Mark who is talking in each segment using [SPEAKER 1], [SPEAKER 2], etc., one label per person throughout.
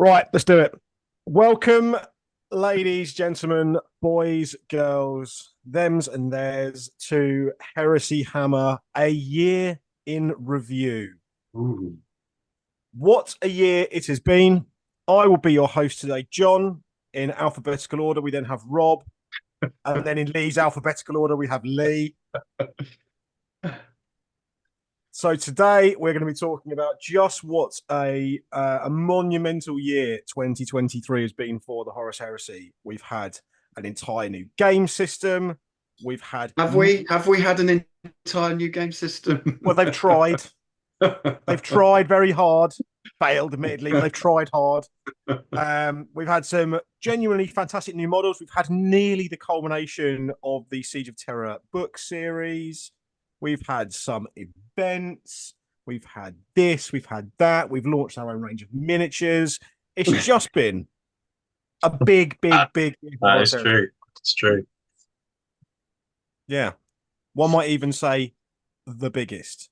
[SPEAKER 1] Right, let's do it. Welcome, ladies, gentlemen, boys, girls, thems and theirs, to Heresy Hammer, a year in review.
[SPEAKER 2] Ooh.
[SPEAKER 1] What a year it has been. I will be your host today, John, in alphabetical order. We then have Rob, and then in Lee's alphabetical order, we have Lee. So today we're going to be talking about just what a monumental year 2023 has been for the Horus Heresy. We've had an entire new game system. We've had
[SPEAKER 2] Have we had an entire new game system?
[SPEAKER 1] well, they've tried. They've tried very hard, failed admittedly, but they've tried hard. We've had some genuinely fantastic new models. We've had nearly the culmination of the Siege of Terra book series. We've had some events. We've had this. We've had that. We've launched our own range of miniatures. It's just been a big.
[SPEAKER 3] That is true. It's true.
[SPEAKER 1] Yeah. One might even say the biggest.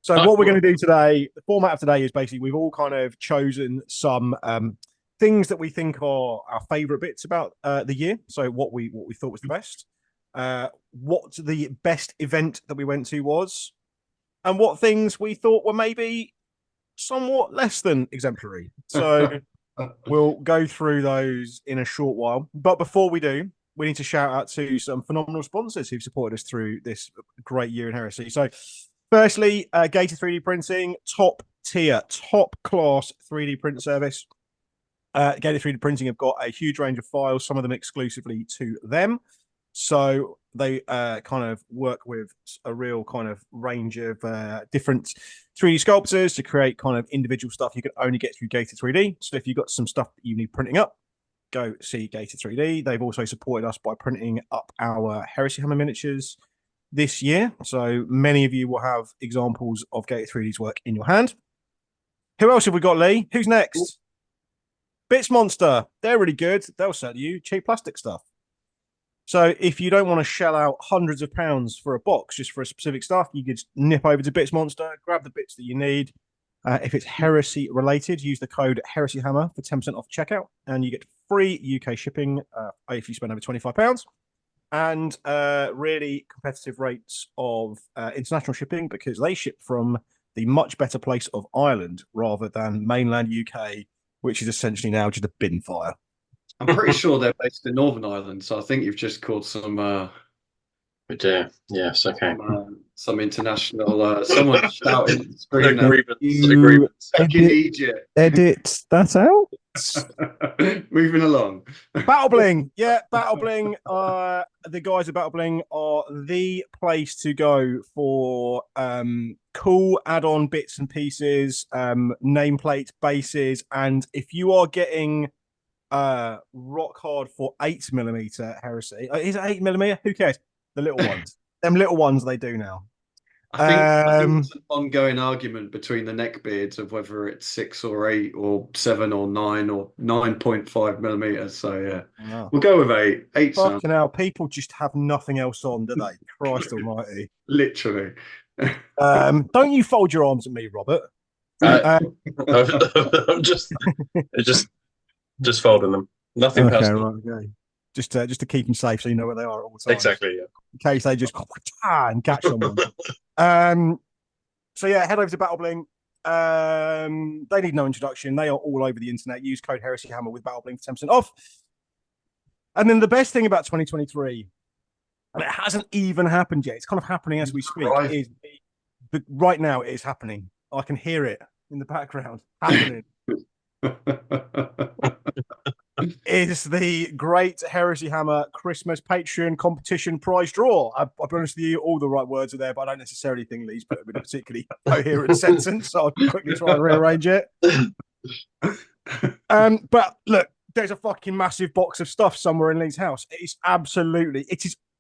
[SPEAKER 1] So what we're going to do today, the format of today is basically we've all kind of chosen some things that we think are our favorite bits about the year. So what we thought was the best. What the best event that we went to was, and what things we thought were maybe somewhat less than exemplary. So we'll go through those in a short while. But before we do, we need to shout out to some phenomenal sponsors who've supported us through this great year in Heresy. So firstly, Gator 3D Printing, top tier, top class 3D print service. Gator 3D Printing have got a huge range of files, some of them exclusively to them. So they kind of work with a real kind of range of different 3D sculptors to create kind of individual stuff you can only get through Gator 3D. So if you've got some stuff that you need printing up, go see Gator 3D. They've also supported us by printing up our Heresy Hammer miniatures this year. So many of you will have examples of Gator 3D's work in your hand. Who else have we got, Lee? Who's next? Bits Monster. They're really good. They'll sell you cheap plastic stuff. So if you don't want to shell out hundreds of pounds for a box just for a specific stuff, you could nip over to Bits Monster, grab the bits that you need. If it's Heresy related, use the code Heresy Hammer for 10% off checkout, and you get free UK shipping if you spend over £25, and really competitive rates of international shipping because they ship from the much better place of Ireland rather than mainland UK, which is essentially now just a bin fire.
[SPEAKER 2] I'm pretty sure they're based in Northern Ireland, so I think you've just called some
[SPEAKER 3] We do. Yes. Okay.
[SPEAKER 2] some international someone shouting,
[SPEAKER 3] A
[SPEAKER 2] screaming
[SPEAKER 3] grievance.
[SPEAKER 1] You
[SPEAKER 3] A grievance.
[SPEAKER 2] back in Egypt.
[SPEAKER 1] edit that out.
[SPEAKER 2] Moving along.
[SPEAKER 1] BattleBling, yeah, BattleBling. The guys at BattleBling are the place to go for cool add-on bits and pieces, nameplates, bases, and if you are getting rock hard for 8mm Heresy, is it 8mm? Who cares? The little ones, them little ones, they do now.
[SPEAKER 2] I think it's an ongoing argument between the neckbeards of whether it's 6 or 8 or 7 or 9 or 9.5mm. So yeah,
[SPEAKER 1] Wow.
[SPEAKER 2] we'll go with 8. 8 sounds
[SPEAKER 1] Fucking hell, people just have nothing else on, do they? Christ almighty.
[SPEAKER 2] literally.
[SPEAKER 1] Don't you fold your arms at me, Robert.
[SPEAKER 3] I'm just folding them. Nothing
[SPEAKER 1] Okay,
[SPEAKER 3] personal.
[SPEAKER 1] right, okay. Just to keep them safe, so you know where they are at all times.
[SPEAKER 3] Exactly. Yeah.
[SPEAKER 1] In case they just and catch someone. So yeah, head over to BattleBling. They need no introduction. They are all over the internet. Use code Heresy Hammer with BattleBling for 10% off. And then the best thing about 2023, and it hasn't even happened yet. It's kind of happening as we speak. Right now, it is happening. I can hear it in the background happening. Is the Great Heresy Hammer Christmas Patreon competition prize draw. I'll be honest with you, all the right words are there, but I don't necessarily think Lee's put it in a particularly coherent sentence, so I'll quickly try and rearrange it. But look, there's a fucking massive box of stuff somewhere in Lee's house. It is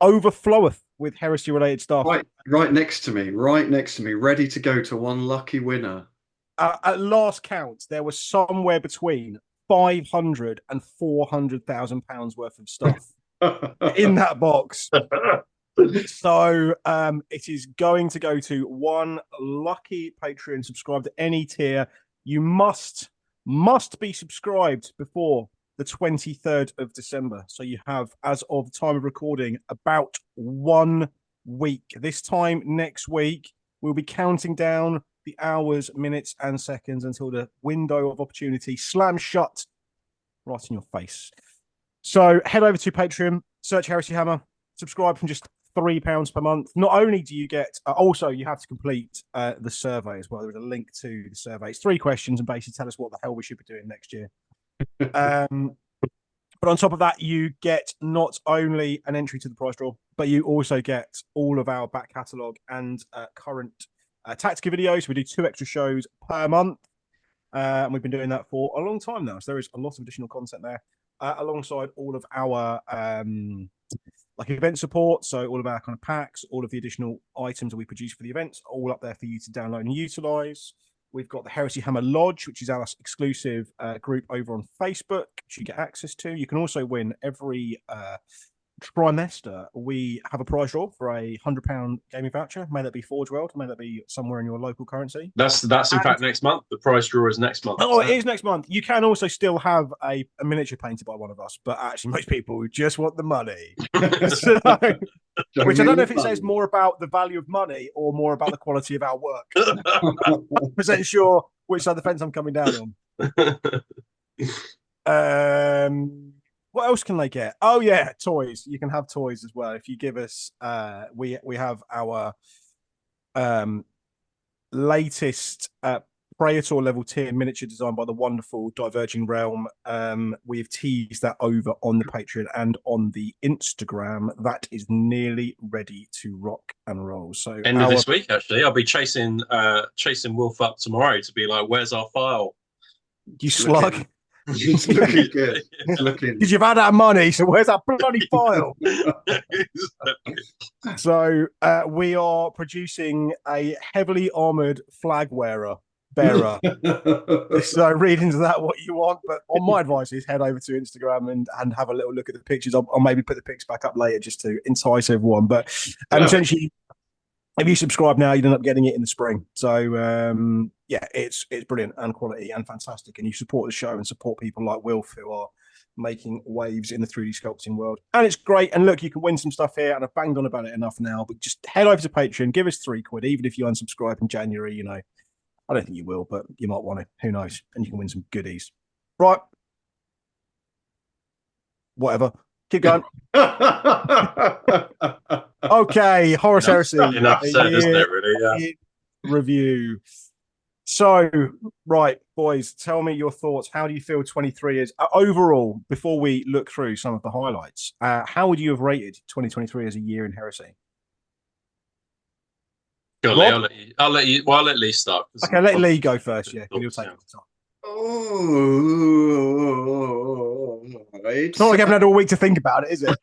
[SPEAKER 1] overfloweth with heresy-related stuff.
[SPEAKER 2] Right next to me, ready to go to one lucky winner.
[SPEAKER 1] At last count, there was somewhere between 500 and 400,000 pounds worth of stuff in that box. So it is going to go to one lucky Patreon. Subscribe to any tier. You must must be subscribed before the 23rd of December. So you have, as of the time of recording, about 1 week. This time next week, we'll be counting down the hours, minutes, and seconds until the window of opportunity slams shut right in your face. So head over to Patreon, search Heresy Hammer, subscribe from just £3 per month. Not only do you get, also you have to complete the survey as well. There's a link to the survey. It's 3 questions and basically tell us what the hell we should be doing next year. But on top of that, you get not only an entry to the prize draw, but you also get all of our back catalogue and current tactical videos. We do 2 extra shows per month. And we've been doing that for a long time now. So there is a lot of additional content there, alongside all of our like event support. So all of our kind of packs, all of the additional items that we produce for the events, all up there for you to download and utilize. We've got the Heresy Hammer Lodge, which is our exclusive group over on Facebook, which you get access to. You can also win every trimester. We have a prize draw for a £100 gaming voucher. May that be Forge World, may that be somewhere in your local currency.
[SPEAKER 3] That's in fact next month. The prize draw is next month.
[SPEAKER 1] Oh, it is next month. You can also still have a miniature painted by one of us, but actually most people just want the money. So, which I don't know if it says more about the value of money or more about the quality of our work. I'm not percent sure which side of the fence I'm coming down on. What else can they get? Oh yeah, toys. You can have toys as well. If you give us, we have our latest Praetor level tier miniature designed by the wonderful Diverging Realm. We've teased that over on the Patreon and on the Instagram. That is nearly ready to rock and roll. So
[SPEAKER 3] end of this week, actually, I'll be chasing Wolf up tomorrow to be like, "Where's our file?"
[SPEAKER 1] You slug.
[SPEAKER 2] It's looking good. It's looking.
[SPEAKER 1] Because you've had our money, so where's that bloody file? So we are producing a heavily armored flag bearer. So read into that what you want, but on my advice is head over to Instagram and have a little look at the pictures. I'll maybe put the pics back up later just to entice everyone. But essentially, if you subscribe now, you end up getting it in the spring. So yeah, it's brilliant and quality and fantastic. And you support the show and support people like Wilf who are making waves in the 3D sculpting world. And it's great. And look, you can win some stuff here. And I've banged on about it enough now. But just head over to Patreon, give us £3, even if you unsubscribe in January. You know, I don't think you will, but you might want to. Who knows? And you can win some goodies. Right. Whatever. Keep going. Okay, Horus Heresy.
[SPEAKER 3] Enough said, isn't it, really? Yeah.
[SPEAKER 1] Review. So, right, boys, tell me your thoughts. How do you feel 23 is overall, before we look through some of the highlights? How would you have rated 2023 as a year in Heresy?
[SPEAKER 3] I'll let Lee start.
[SPEAKER 1] Okay, let Lee go first, yeah. You'll take time.
[SPEAKER 2] Oh,
[SPEAKER 1] it's not like I haven't had all week to think about it, is it?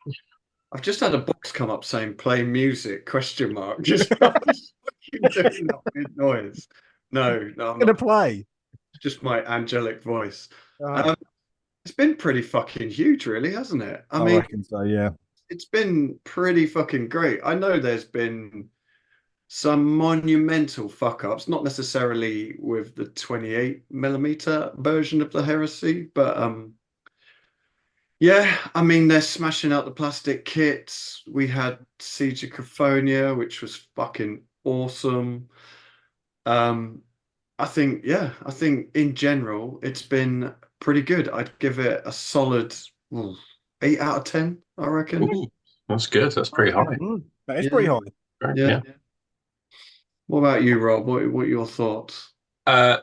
[SPEAKER 2] I've just had a box come up saying "play music?" ? Just doing that weird noise. No, I'm
[SPEAKER 1] gonna play.
[SPEAKER 2] Just my angelic voice. It's been pretty fucking huge, really, hasn't it?
[SPEAKER 1] I mean, reckon so, yeah.
[SPEAKER 2] It's been pretty fucking great. I know there's been some monumental fuck ups, not necessarily with the 28mm version of the Heresy, but yeah, I mean, they're smashing out the plastic kits. We had Siege of Cthonia, which was fucking awesome. I think in general it's been pretty good. I'd give it a solid 8 out of 10, I reckon.
[SPEAKER 3] Ooh, that's good. That's pretty high.
[SPEAKER 1] That is pretty high.
[SPEAKER 2] Yeah. What about you, Rob? What are your thoughts?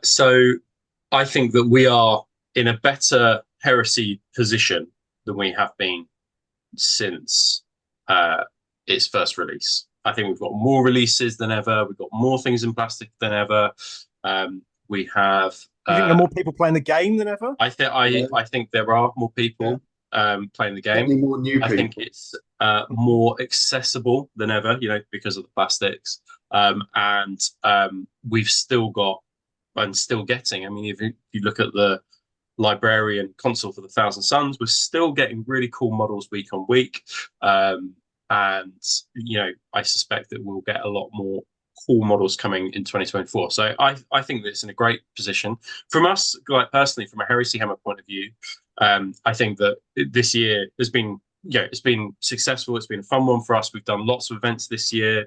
[SPEAKER 3] So I think that we are in a better Heresy position than we have been since its first release. I think we've got more releases than ever. We've got more things in plastic than ever. We have.
[SPEAKER 1] You think there are more people playing the game than ever?
[SPEAKER 3] I think there are more people playing the game.
[SPEAKER 2] More new people.
[SPEAKER 3] I think it's more accessible than ever, because of the plastics. And we've still got and still getting. I mean, if you look at the Librarian console for the Thousand Suns, we're still getting really cool models week on week. And I suspect that we'll get a lot more cool models coming in 2024. So I think that it's in a great position. From us, like personally, from a Heresy Hammer point of view, I think that this year has been, it's been successful. It's been a fun one for us. We've done lots of events this year.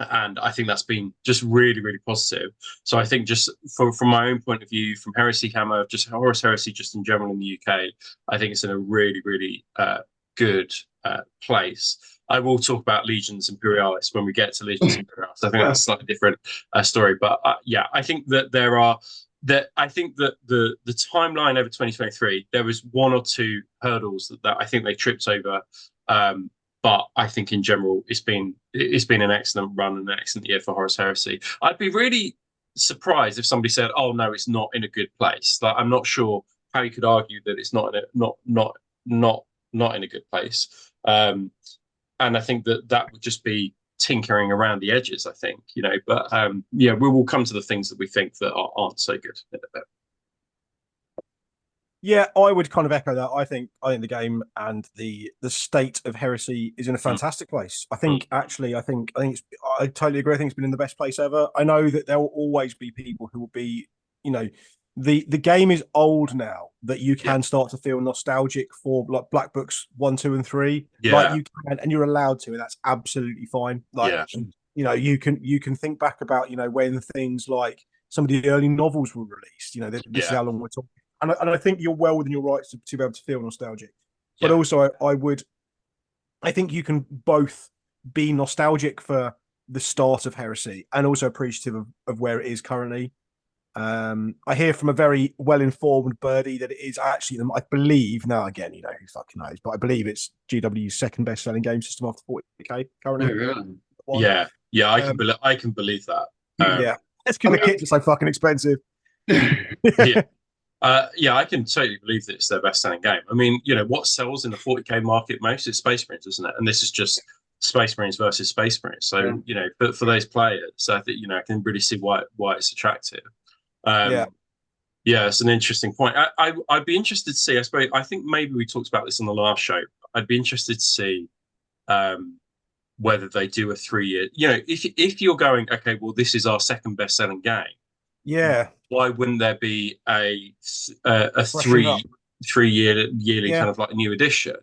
[SPEAKER 3] And I think that's been just really, really positive. So I think just from my own point of view, from Heresy Hammer, just Horus Heresy, just in general in the UK, I think it's in a really, really good place. I will talk about Legions Imperialis when we get to Legions Imperialis. I think that's a slightly different story. But yeah, I think that I think that the timeline over 2023, there was one or two hurdles that I think they tripped over. But I think in general, it's been an excellent run and an excellent year for Horus Heresy. I'd be really surprised if somebody said, "Oh no, it's not in a good place." Like, I'm not sure how you could argue that it's not in a good place. And I think that would just be tinkering around the edges. I think, but yeah, we will come to the things that we think that aren't so good in a bit.
[SPEAKER 1] Yeah, I would kind of echo that. I think the game and the state of Heresy is in a fantastic place. I think I totally agree. I think it's been in the best place ever. I know that there will always be people who will be, the game is old now that you can start to feel nostalgic for like Black Books 1, 2, and 3.
[SPEAKER 3] Yeah.
[SPEAKER 1] Like you can, and you're allowed to, and that's absolutely fine. Like you can think back about when things like some of the early novels were released. This is how long we're talking. And I think you're well within your rights to be able to feel nostalgic. But also, I think you can both be nostalgic for the start of Heresy and also appreciative of where it is currently. I hear from a very well-informed birdie that it is actually, I believe, now again, who fucking knows, but I believe it's GW's second best-selling game system after 40k currently.
[SPEAKER 2] Oh, really?
[SPEAKER 3] Yeah, I can believe that.
[SPEAKER 1] Yeah, it's because the kits are so fucking expensive.
[SPEAKER 3] Yeah. I can totally believe that it's their best-selling game. I mean, what sells in the 40k market most is Space Marines, isn't it? And this is just Space Marines versus Space Marines. So, but for those players, I think I can really see why it's attractive. It's an interesting point. I'd be interested to see. I think maybe we talked about this on the last show. I'd be interested to see whether they do a 3-year. If you're going, okay, well, this is our second best-selling game.
[SPEAKER 1] Yeah.
[SPEAKER 3] Why wouldn't there be a yearly kind of like new edition?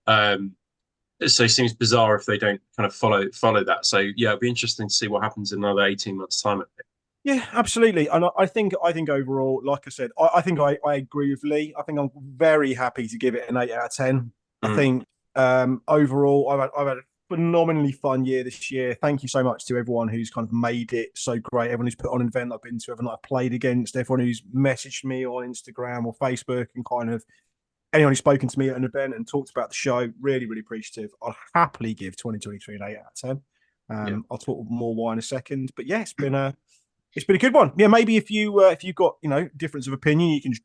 [SPEAKER 3] So it seems bizarre if they don't kind of follow that. So yeah, it'd be interesting to see what happens in another 18 months' time, I think.
[SPEAKER 1] Yeah, absolutely. And I think overall, like I said, I think I agree with Lee. I think I'm very happy to give it an 8 out of 10. I think overall, I've had a phenomenally fun year this year. Thank you so much to everyone who's kind of made it so great. Everyone who's put on an event I've been to, everyone I've played against, everyone who's messaged me on Instagram or Facebook, and kind of anyone who's spoken to me at an event and talked about the show. Really, really appreciative. I'll happily give 2023 an 8 out of 10. I'll talk more why in a second. But yeah, it's been a good one. Yeah, maybe if you've got difference of opinion, you can just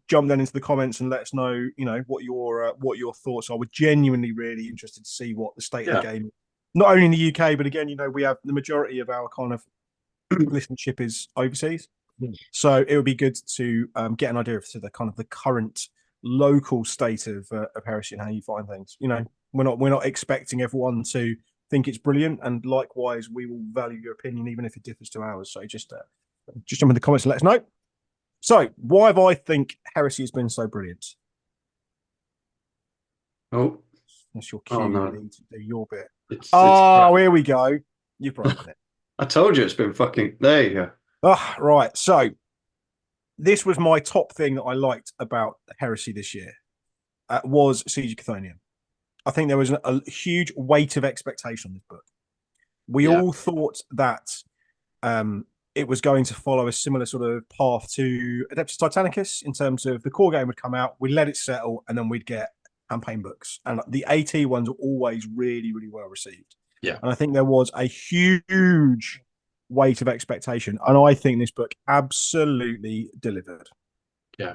[SPEAKER 1] jump down into the comments and let us know what your thoughts are. We're genuinely really interested to see what the state of the game is. Not only in the UK, but again, we have the majority of our kind of listenership is overseas, so it would be good to get an idea of the kind of the current local state of Heresy and how you find things. We're not expecting everyone to think it's brilliant, and likewise we will value your opinion even if it differs to ours. So just jump in the comments and let us know. So why have I think Heresy has been so brilliant? That's your cue.
[SPEAKER 2] No.
[SPEAKER 1] To do your bit. Here we go. You've broken it.
[SPEAKER 2] I told you it's been fucking. There you go.
[SPEAKER 1] Right. So this was my top thing that I liked about Heresy this year. Was Siege of Cthonia. I think there was a huge weight of expectation on this book. We all thought that it was going to follow a similar sort of path to Adeptus Titanicus in terms of the core game would come out, we'd let it settle, and then we'd get campaign books. And the AT ones were always really, really well received.
[SPEAKER 3] Yeah.
[SPEAKER 1] And I think there was a huge weight of expectation. And I think this book absolutely delivered.
[SPEAKER 3] Yeah.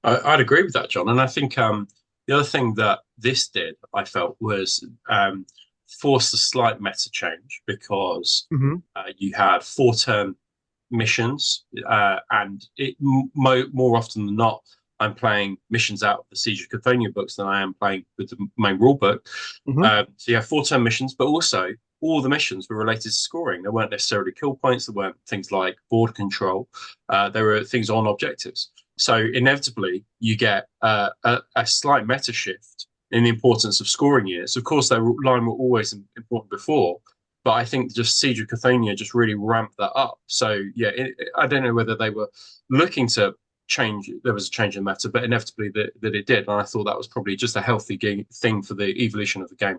[SPEAKER 3] I'd agree with that, John. And I think the other thing that this did, I felt, was forced a slight meta change because you had 4-turn missions, and more often than not, I'm playing missions out of the Siege of Cthonia books than I am playing with the main rule book. So you have 4-turn missions, but also all the missions were related to scoring. There weren't necessarily kill points. There weren't things like board control. There were things on objectives. So inevitably, you get a slight meta shift in the importance of scoring units. Of course, their line were always important before, but I think just Siege of Cthonia just really ramped that up. So yeah, I don't know whether they were looking to change. There was a change in meta, but inevitably that it did, and I thought that was probably just a healthy thing for the evolution of the game.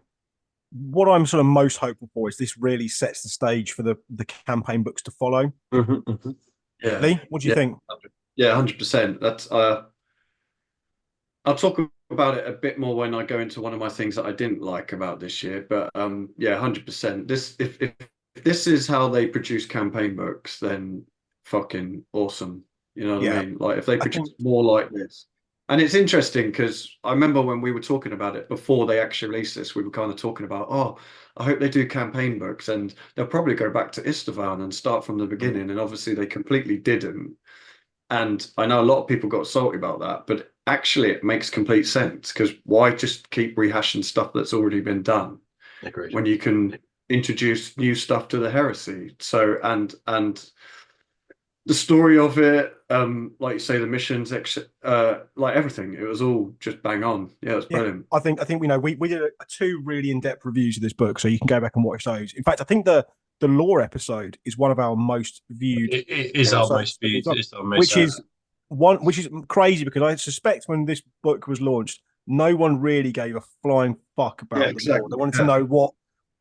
[SPEAKER 1] What I'm sort of most hopeful for is this really sets the stage for the campaign books to follow.
[SPEAKER 2] Yeah.
[SPEAKER 1] Lee, what do you think?
[SPEAKER 2] Yeah, 100%. That's I'll talk about it a bit more when I go into one of my things that I didn't like about this year. But yeah, 100%. This if this is how they produce campaign books, then fucking awesome. You know what I mean? Like if they produce more like this. And it's interesting because I remember when we were talking about it before they actually released this, we were kind of talking about, oh, I hope they do campaign books, and they'll probably go back to Istvan and start from the beginning. And obviously they completely didn't. And I know a lot of people got salty about that, but actually it makes complete sense, because why just keep rehashing stuff that's already been done
[SPEAKER 3] Agreed.
[SPEAKER 2] when you can introduce new stuff to the heresy? So and the story of it, like you say, the missions, like everything, it was all just bang on. Yeah, it was brilliant.
[SPEAKER 1] I think we did two really in-depth reviews of this book, so you can go back and watch those. In fact, I think the lore episode is one of our most viewed.
[SPEAKER 3] It is our most viewed,
[SPEAKER 1] which is crazy, because I suspect when this book was launched, no one really gave a flying fuck about the lore. They wanted to know what,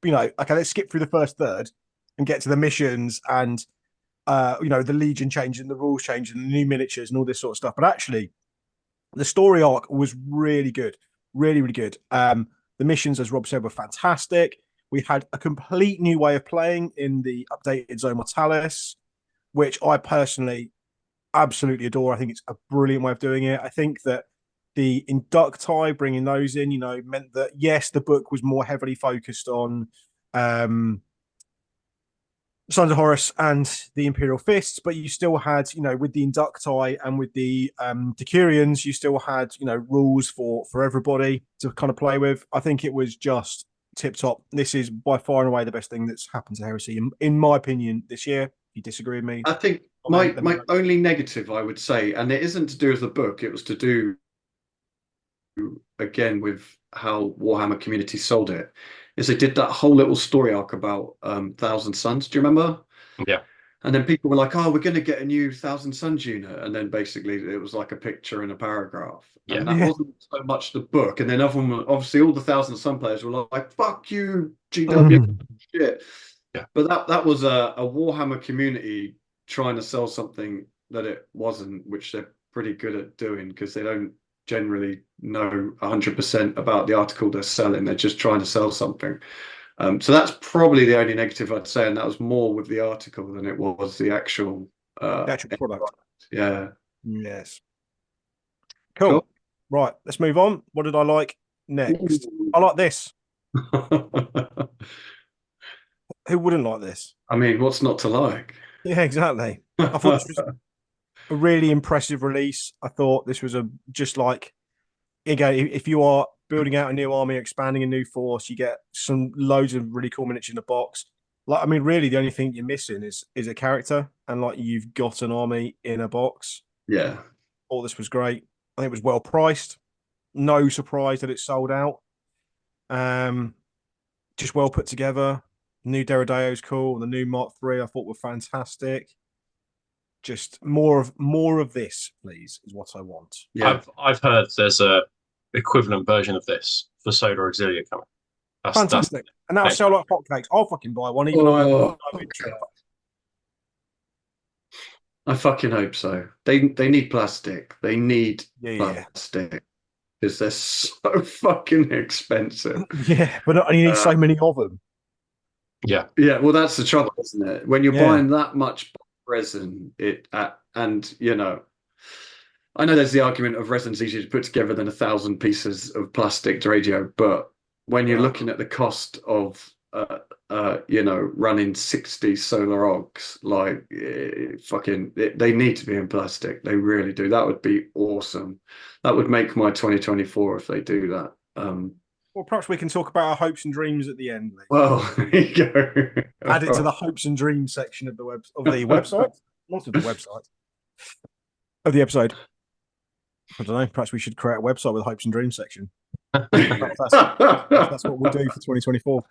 [SPEAKER 1] okay, let's skip through the first third and get to the missions and the Legion changes and the rules change and the new miniatures and all this sort of stuff. But actually, the story arc was really good, really, really good. The missions, as Rob said, were fantastic. We had a complete new way of playing in the updated Zone Mortalis, which I personally absolutely adore. I think it's a brilliant way of doing it. I think that the Inducti, bringing those in, meant that, yes, the book was more heavily focused on Sons of Horus and the Imperial Fists, but you still had, with the Inducti and with the Decurions, you still had, rules for everybody to kind of play with. I think it was just tip top. This is by far and away the best thing that's happened to Heresy, in my opinion, this year. If you disagree with me,
[SPEAKER 2] I think my only negative, I would say, and it isn't to do with the book, it was to do again with how Warhammer community sold it, is they did that whole little story arc about Thousand Suns. Do you remember?
[SPEAKER 3] Yeah.
[SPEAKER 2] And then people were like, oh, we're going to get a new Thousand Suns unit. And then basically it was like a picture and a paragraph.
[SPEAKER 3] Yeah.
[SPEAKER 2] And that wasn't so much the book. And then everyone, obviously all the Thousand Sun players were like, fuck you, GW, shit.
[SPEAKER 3] Yeah.
[SPEAKER 2] But that was a Warhammer community trying to sell something that it wasn't, which they're pretty good at doing, because they don't generally know 100% about the article they're selling. They're just trying to sell something. So that's probably the only negative I'd say, and that was more with the article than it was the actual
[SPEAKER 1] product.
[SPEAKER 2] Yeah.
[SPEAKER 1] Yes. Cool. Right, let's move on. What did I like next?
[SPEAKER 2] Ooh.
[SPEAKER 1] I like this. Who wouldn't like this?
[SPEAKER 2] I mean, what's not to like?
[SPEAKER 1] Yeah, exactly. I thought this was a really impressive release. I thought this was again, if you are building out a new army, expanding a new force, you get some loads of really cool miniatures in a box. Really the only thing you're missing is a character, and you've got an army in a box.
[SPEAKER 2] Yeah.
[SPEAKER 1] All this was great. I think it was well priced. No surprise that it sold out. Just well put together. New Derrideo's cool. The new Mark III I thought were fantastic. Just more of this, please, is what I want.
[SPEAKER 3] Yeah. I've heard there's a equivalent version of this for Solar Auxilia coming.
[SPEAKER 1] Fantastic. And that'll sell like hotcakes. I'll fucking buy one, even though
[SPEAKER 2] I fucking hope so. They need plastic. They need plastic, because they're so fucking expensive.
[SPEAKER 1] Yeah, but you need so many of them.
[SPEAKER 3] Yeah.
[SPEAKER 2] Yeah, well, that's the trouble, isn't it? When you're buying that much resin, and I know there's the argument of resin's easier to put together than 1,000 pieces of plastic radio, but when you're looking at the cost of running 60 solar ogs, they need to be in plastic. They really do. That would be awesome. That would make my 2024 if they do that.
[SPEAKER 1] Well, perhaps we can talk about our hopes and dreams at the end, Lee.
[SPEAKER 2] Well, there you go.
[SPEAKER 1] Add it to the hopes and dreams section of the website. Not of the website. Of the episode. I don't know. Perhaps we should create a website with a hopes and dreams section. That's what we'll do for 2024.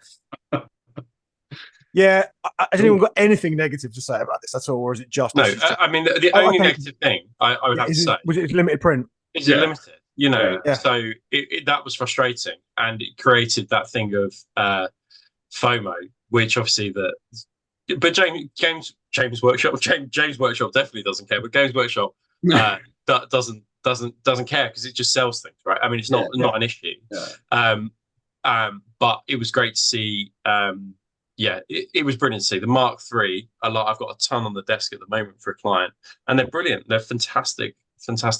[SPEAKER 1] Yeah, I don't even got anything negative to say about this at all, or is it just?
[SPEAKER 3] No, I mean the only negative thing I would have to say
[SPEAKER 1] was it limited print?
[SPEAKER 3] Is it limited? You know,
[SPEAKER 1] Yeah.
[SPEAKER 3] so that was frustrating, and it created that thing of FOMO, which obviously but James Workshop definitely doesn't care, but Games Workshop doesn't care because it just sells things, right? I mean, it's not an issue.
[SPEAKER 2] Yeah.
[SPEAKER 3] But it was great to see. It was brilliant to see the Mark III. I've got a ton on the desk at the moment for a client, and they're brilliant. They're fantastic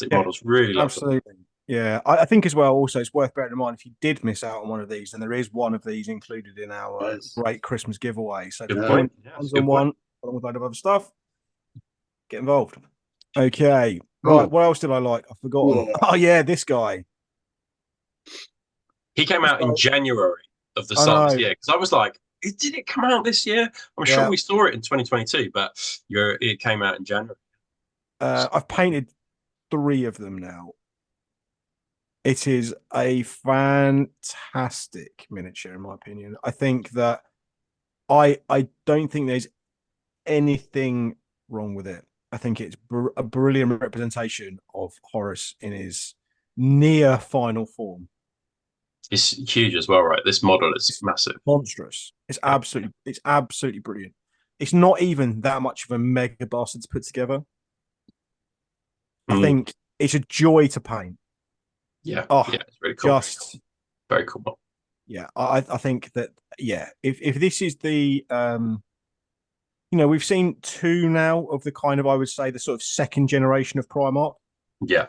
[SPEAKER 3] models. Really love
[SPEAKER 1] absolutely.
[SPEAKER 3] them.
[SPEAKER 1] Yeah, I think as well. Also, it's worth bearing in mind if you did miss out on one of these, then there is one of these included in our great Christmas giveaway. So
[SPEAKER 3] good point.
[SPEAKER 1] One's on one, along with a load of other stuff. Get involved. Okay. Right. What else did I like? I've forgotten. Oh yeah, this guy.
[SPEAKER 3] He came out in January of the start of this year, because I was like, did it come out this year? I'm sure we saw it in 2022, but it came out in January.
[SPEAKER 1] I've painted 3 of them now. It is a fantastic miniature, in my opinion. I think that I don't think there's anything wrong with it. I think it's a brilliant representation of Horus in his near final form.
[SPEAKER 3] It's huge as well, right? This model is massive,
[SPEAKER 1] monstrous. It's absolutely brilliant. It's not even that much of a mega bastard to put together. I think it's a joy to paint.
[SPEAKER 3] Yeah, it's really cool. Very cool.
[SPEAKER 1] Yeah, I think that if this is the we've seen 2 now of the kind of, I would say, the sort of second generation of Primarch.
[SPEAKER 3] Yeah.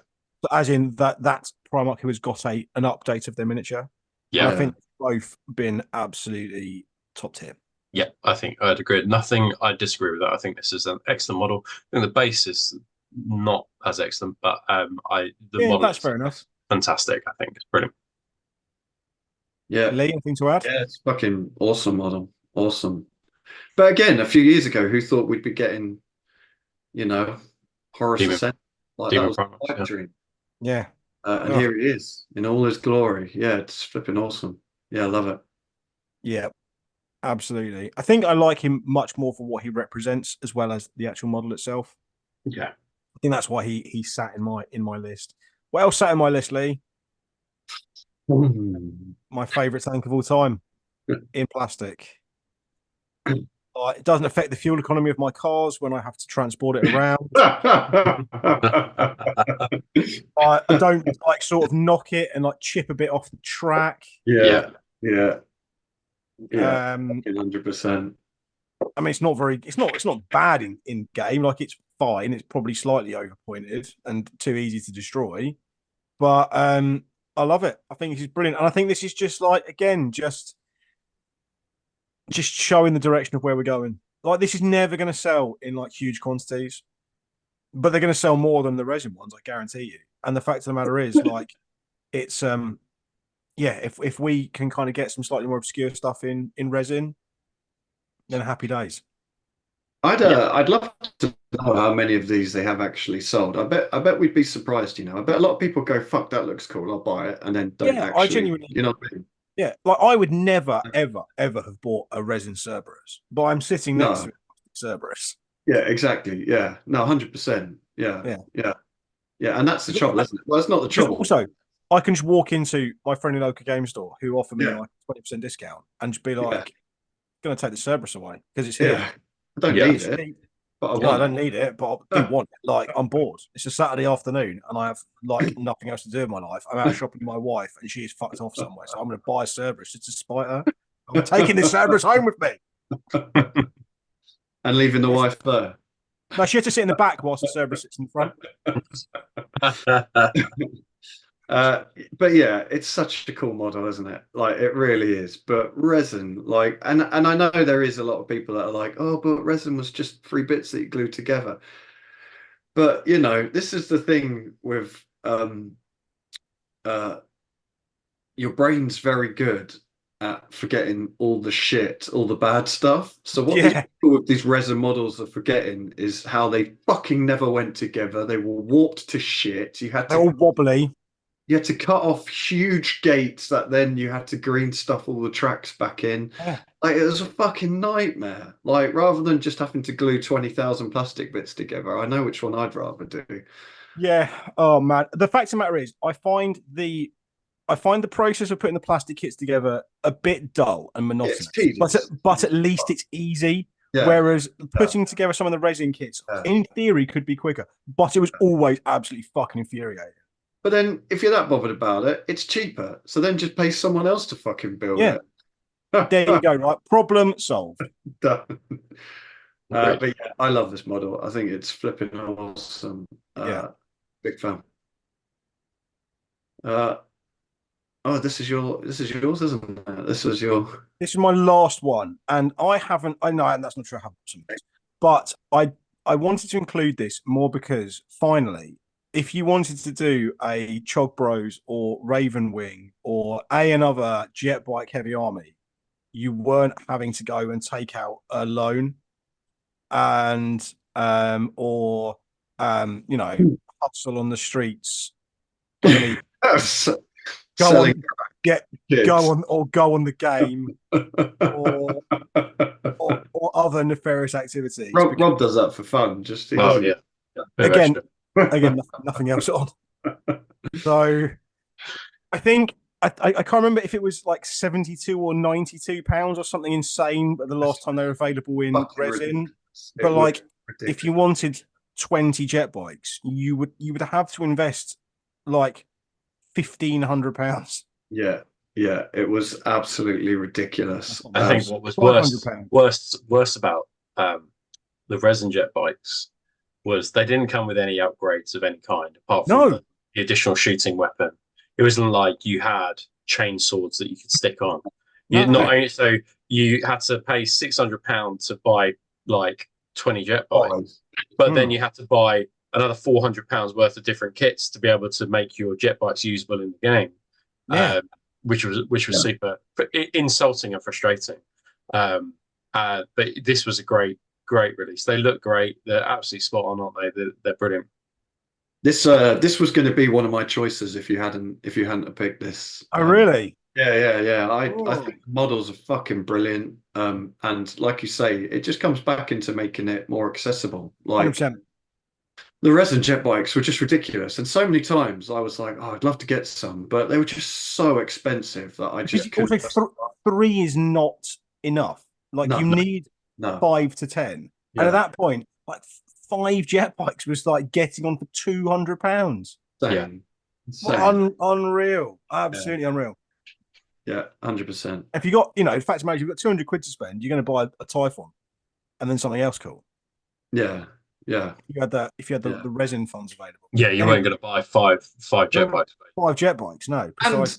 [SPEAKER 1] As in that's Primarch who has got an update of their miniature.
[SPEAKER 3] Yeah.
[SPEAKER 1] And I think both been absolutely top tier.
[SPEAKER 3] Yeah, I think I'd agree. I disagree with that. I think this is an excellent model. I think the base is not as excellent, but the model
[SPEAKER 1] that's fair enough.
[SPEAKER 3] Fantastic. I think it's brilliant.
[SPEAKER 2] Yeah.
[SPEAKER 1] Lee, anything to add?
[SPEAKER 2] Yeah, it's fucking awesome model. Awesome. But again, a few years ago, who thought we'd be getting, Horus Heresy? Like that was a pipe dream.
[SPEAKER 1] Yeah.
[SPEAKER 2] And here he is in all his glory. Yeah, it's flipping awesome. Yeah, I love it.
[SPEAKER 1] Yeah, absolutely. I think I like him much more for what he represents as well as the actual model itself.
[SPEAKER 3] Yeah.
[SPEAKER 1] I think that's why he sat in my list. What else sat in my list, Lee? My favourite tank of all time in plastic. It doesn't affect the fuel economy of my cars when I have to transport it around. I don't sort of knock it and chip a bit off the track.
[SPEAKER 2] Yeah. 100%.
[SPEAKER 1] I mean, it's not bad in game. It's fine. It's probably slightly overpointed and too easy to destroy. But I love it. I think this is brilliant. And I think this is just just showing the direction of where we're going. This is never going to sell in huge quantities, but they're going to sell more than the resin ones, I guarantee you. And the fact of the matter is, it's if we can kind of get some slightly more obscure stuff in resin, then happy days.
[SPEAKER 2] I'd love to know how many of these they have actually sold. I bet we'd be surprised. I bet a lot of people go, "Fuck, that looks cool. I'll buy it," and then don't actually.
[SPEAKER 1] I genuinely,
[SPEAKER 2] you know what I mean?
[SPEAKER 1] Yeah, I would never, ever, ever have bought a resin Cerberus, but I'm sitting next to a Cerberus.
[SPEAKER 2] Yeah, exactly. Yeah, no, 100%. Yeah, and that's the trouble, isn't it? Well, it's not the trouble.
[SPEAKER 1] Also, I can just walk into my friendly local game store who offer me 20% discount and just be like, "Going to take the Cerberus away because it's here."
[SPEAKER 2] Yeah, I don't need it. But
[SPEAKER 1] I don't need it, but I do want it. I'm bored. It's a Saturday afternoon and I have nothing else to do in my life. I'm out shopping with my wife and she is fucked off somewhere. So I'm going to buy a Cerberus just to spite her. I'm taking this Cerberus home with me.
[SPEAKER 2] And leaving the wife there.
[SPEAKER 1] No, she has to sit in the back whilst the Cerberus sits in the front.
[SPEAKER 2] But yeah, it's such a cool model, isn't it? It really is. But resin, and I know there is a lot of people that are like, "Oh, but resin was just 3 bits that you glued together." But this is the thing with your brain's very good at forgetting all the shit, all the bad stuff. So what these
[SPEAKER 1] Yeah,
[SPEAKER 2] people with these resin models are forgetting is how they fucking never went together. They were warped to shit.
[SPEAKER 1] they're all wobbly.
[SPEAKER 2] You had to cut off huge gates that then you had to green stuff all the tracks back in.
[SPEAKER 1] Yeah.
[SPEAKER 2] Like it was a fucking nightmare. Like rather than just having to glue 20,000 plastic bits together, I know which one I'd rather do.
[SPEAKER 1] Yeah. Oh man. The fact of the matter is, I find the process of putting the plastic kits together a bit dull and
[SPEAKER 2] It's
[SPEAKER 1] monotonous.
[SPEAKER 2] tedious.
[SPEAKER 1] But at least it's easy.
[SPEAKER 2] Yeah.
[SPEAKER 1] Whereas putting together some of the resin kits,
[SPEAKER 2] Yeah.
[SPEAKER 1] in theory, could be quicker. But it was always absolutely fucking infuriating.
[SPEAKER 2] But then if you're that bothered about it, it's cheaper. So then just pay someone else to fucking build
[SPEAKER 1] Yeah.
[SPEAKER 2] it.
[SPEAKER 1] There you go. Right. Problem solved.
[SPEAKER 2] But yeah, I love this model. I think it's flipping awesome.
[SPEAKER 1] Yeah.
[SPEAKER 2] Big fan. Oh, this is yours, isn't it? This is your.
[SPEAKER 1] This is my last one, and I haven't. I know, and that's not true. I haven't some of this, but I wanted to include this more because finally, if you wanted to do a Chog Bros or Raven Wing or another jet bike heavy army, you weren't having to go and take out a loan and or you know, hustle on the streets. Bloody go
[SPEAKER 2] Selling
[SPEAKER 1] on, get
[SPEAKER 2] kids.
[SPEAKER 1] go on the game or other nefarious activities.
[SPEAKER 2] Rob does that for fun. Just
[SPEAKER 3] Oh yeah.
[SPEAKER 1] Again, nothing else on. So I think I can't remember if it was like 72 or 92 pounds or something insane, but the last time they were available in resin. But like if you wanted 20 jet bikes, you would have to invest like £1,500.
[SPEAKER 2] Yeah, it was absolutely ridiculous.
[SPEAKER 3] I think what was worse about the resin jet bikes was they didn't come with any upgrades of any kind apart from the additional shooting weapon. It wasn't like you had chain swords that you could stick on. So you had to pay £600 to buy like 20 jet bikes, but then you had to buy another £400 worth of different kits to be able to make your jet bikes usable in the game. Which was super insulting and frustrating. But this was a great release. They look great. They're absolutely spot on, aren't they? They're brilliant.
[SPEAKER 2] This was going to be one of my choices if you hadn't picked this.
[SPEAKER 1] Oh really?
[SPEAKER 2] Yeah. I think the models are fucking brilliant. And like you say, it just comes back into making it more accessible. Like
[SPEAKER 1] 100%.
[SPEAKER 2] The resin jet bikes were just ridiculous, and so many times I was like, "Oh, I'd love to get some," but they were just so expensive that I just couldn't.
[SPEAKER 1] Also, 3 is not enough. Like you need 5 to 10, and at that point, like 5 jet bikes was like getting on for £200.
[SPEAKER 2] Yeah,
[SPEAKER 1] unreal, absolutely unreal.
[SPEAKER 2] Yeah, 100%.
[SPEAKER 1] If you got, in fact, imagine you've got 200 quid to spend, you're going to buy a Typhon, and then something else cool.
[SPEAKER 2] Yeah.
[SPEAKER 1] If you had the resin funds available.
[SPEAKER 3] Yeah, you weren't going to buy five jet bikes.
[SPEAKER 1] 5 jet bikes, no.
[SPEAKER 2] And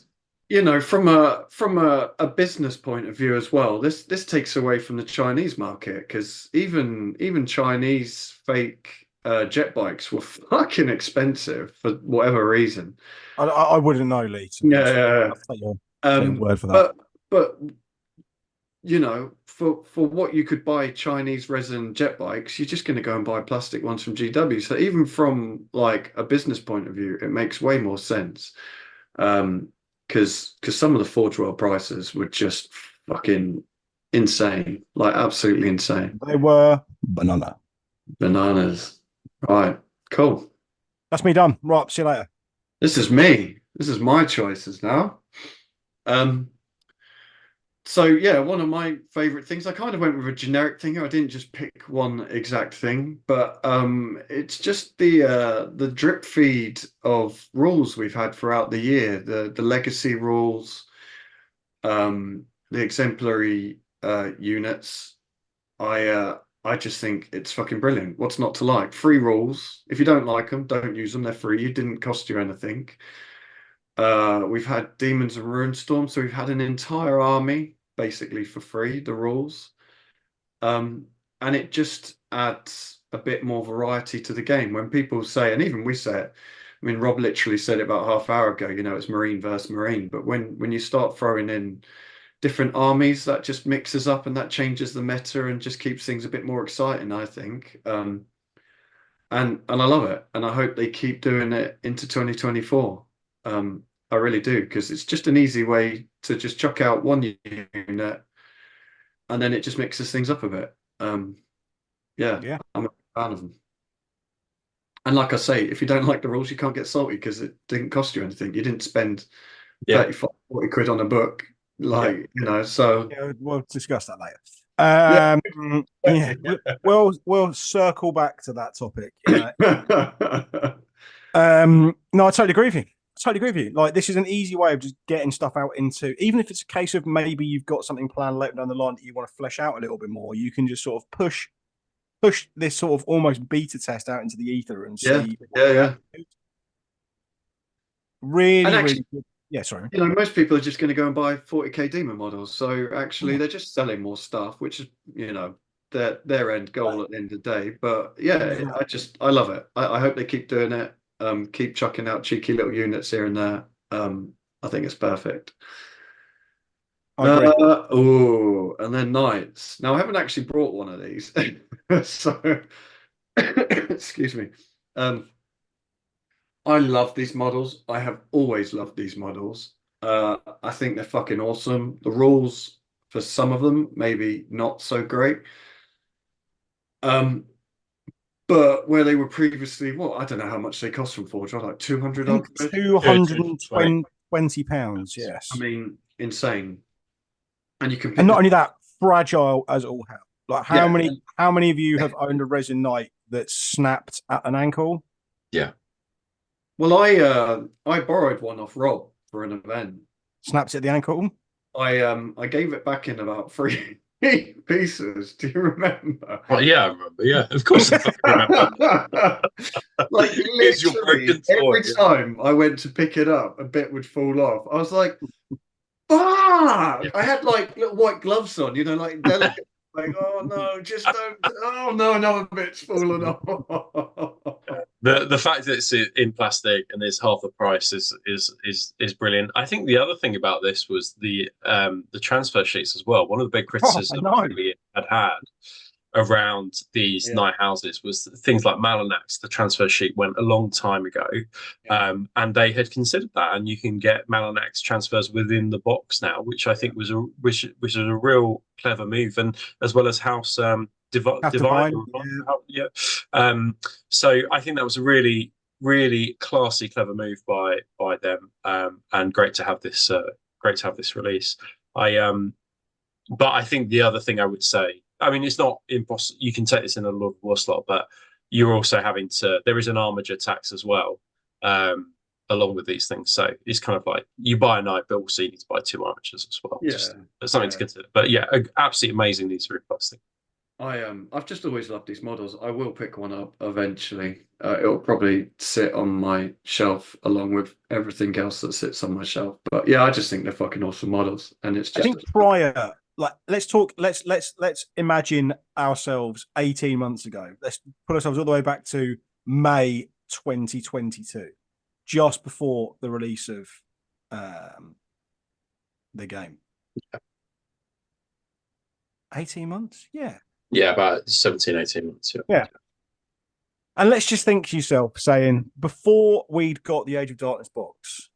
[SPEAKER 2] from a business point of view as well, this takes away from the Chinese market, because even Chinese fake jet bikes were fucking expensive for whatever reason.
[SPEAKER 1] I wouldn't know, Lee.
[SPEAKER 2] Yeah.
[SPEAKER 1] I'll take your word for that.
[SPEAKER 2] But for what you could buy Chinese resin jet bikes, you're just going to go and buy plastic ones from GW. So even from like a business point of view, it makes way more sense. Because some of the Forge World prices were just fucking insane, like absolutely insane.
[SPEAKER 1] They were bananas.
[SPEAKER 2] Right, cool.
[SPEAKER 1] That's me done. Right, see you later.
[SPEAKER 2] This is me. This is my choices now. So yeah, one of my favorite things, I kind of went with a generic thing here. I didn't just pick one exact thing, but it's just the drip feed of rules we've had throughout the year, the legacy rules, the exemplary units. I just think it's fucking brilliant. What's not to like? Free rules. If you don't like them, don't use them. They're free. It didn't cost you anything. We've had Demons and Runestorm, so we've had an entire army basically for free, the rules. And it just adds a bit more variety to the game. When people say, and even we say it, I mean, Rob literally said it about half hour ago, you know, it's Marine versus Marine. But when you start throwing in different armies, that just mixes up and that changes the meta and just keeps things a bit more exciting, I think. And I love it. And I hope they keep doing it into 2024. I really do, because it's just an easy way to just chuck out one unit and then it just mixes things up a bit. Yeah, I'm a fan of them. And like I say, if you don't like the rules, you can't get salty because it didn't cost you anything. You didn't spend 35, 40 quid on a book. Like, you know, so
[SPEAKER 1] yeah, we'll discuss that later.
[SPEAKER 2] yeah.
[SPEAKER 1] We'll circle back to that topic. No, I totally agree with you. Like, this is an easy way of just getting stuff out into, even if it's a case of maybe you've got something planned later down the line that you want to flesh out a little bit more, you can just sort of push this sort of almost beta test out into the ether and see.
[SPEAKER 2] Yeah.
[SPEAKER 1] Really,
[SPEAKER 2] and actually,
[SPEAKER 1] really good. Yeah, sorry.
[SPEAKER 2] You know, most people are just going to go and buy 40k demon models. So actually, they're just selling more stuff, which is, you know, their end goal at the end of the day. But yeah, I love it. I hope they keep doing it. Keep chucking out cheeky little units here and there. I think it's perfect.
[SPEAKER 1] I agree.
[SPEAKER 2] Oh, and then knights. Now I haven't actually brought one of these, so excuse me. I love these models. I have always loved these models. I think they're fucking awesome. The rules for some of them maybe not so great. But where they were previously, I don't know how much they cost from Forge. Like 200 odd quid.
[SPEAKER 1] £220, yes.
[SPEAKER 2] I mean, insane. And you can pick
[SPEAKER 1] and not only that, fragile as all hell. Like, how many of you have owned a resin knight that snapped at an ankle?
[SPEAKER 3] Yeah.
[SPEAKER 2] Well, I borrowed one off Rob for an event.
[SPEAKER 1] Snaps at the ankle?
[SPEAKER 2] I gave it back in about 3 pieces. Do you remember?
[SPEAKER 3] Well, yeah, I remember. Yeah, of course I remember.
[SPEAKER 2] Like, literally, every time I went to pick it up, a bit would fall off. I was like, fuck! I had like little white gloves on, you know, like delicate. Like, oh no, just don't. Oh no, another bit's fallen off.
[SPEAKER 3] The fact that it's in plastic and is half the price is brilliant. I think the other thing about this was the transfer sheets as well. One of the big criticisms we had around these night houses was things like Malanax. The transfer sheet went a long time ago, and they had considered that, and you can get Malanax transfers within the box now, which I think was which was a real clever move, and as well as House Divine. So I think that was a really, really classy, clever move by them, and great to have this release. But I think the other thing I would say, I mean, it's not impossible. You can take this in a Lord of War slot, but you're also having to. There is an armiger tax as well, along with these things. So it's kind of like you buy a knight, but also you need to buy 2 armigers as well.
[SPEAKER 2] Yeah,
[SPEAKER 3] there's something to consider. But yeah, absolutely amazing. These are plastic.
[SPEAKER 2] I've just always loved these models. I will pick one up eventually. It'll probably sit on my shelf along with everything else that sits on my shelf. But yeah, I just think they're fucking awesome models, and it's just.
[SPEAKER 1] I think prior, like, let's imagine ourselves 18 months ago. Let's put ourselves all the way back to May 2022, just before the release of the game. 18 months, yeah.
[SPEAKER 3] Yeah, about 17, 18 months.
[SPEAKER 1] Yeah. And let's just think to yourself, saying, before we'd got the Age of Darkness box,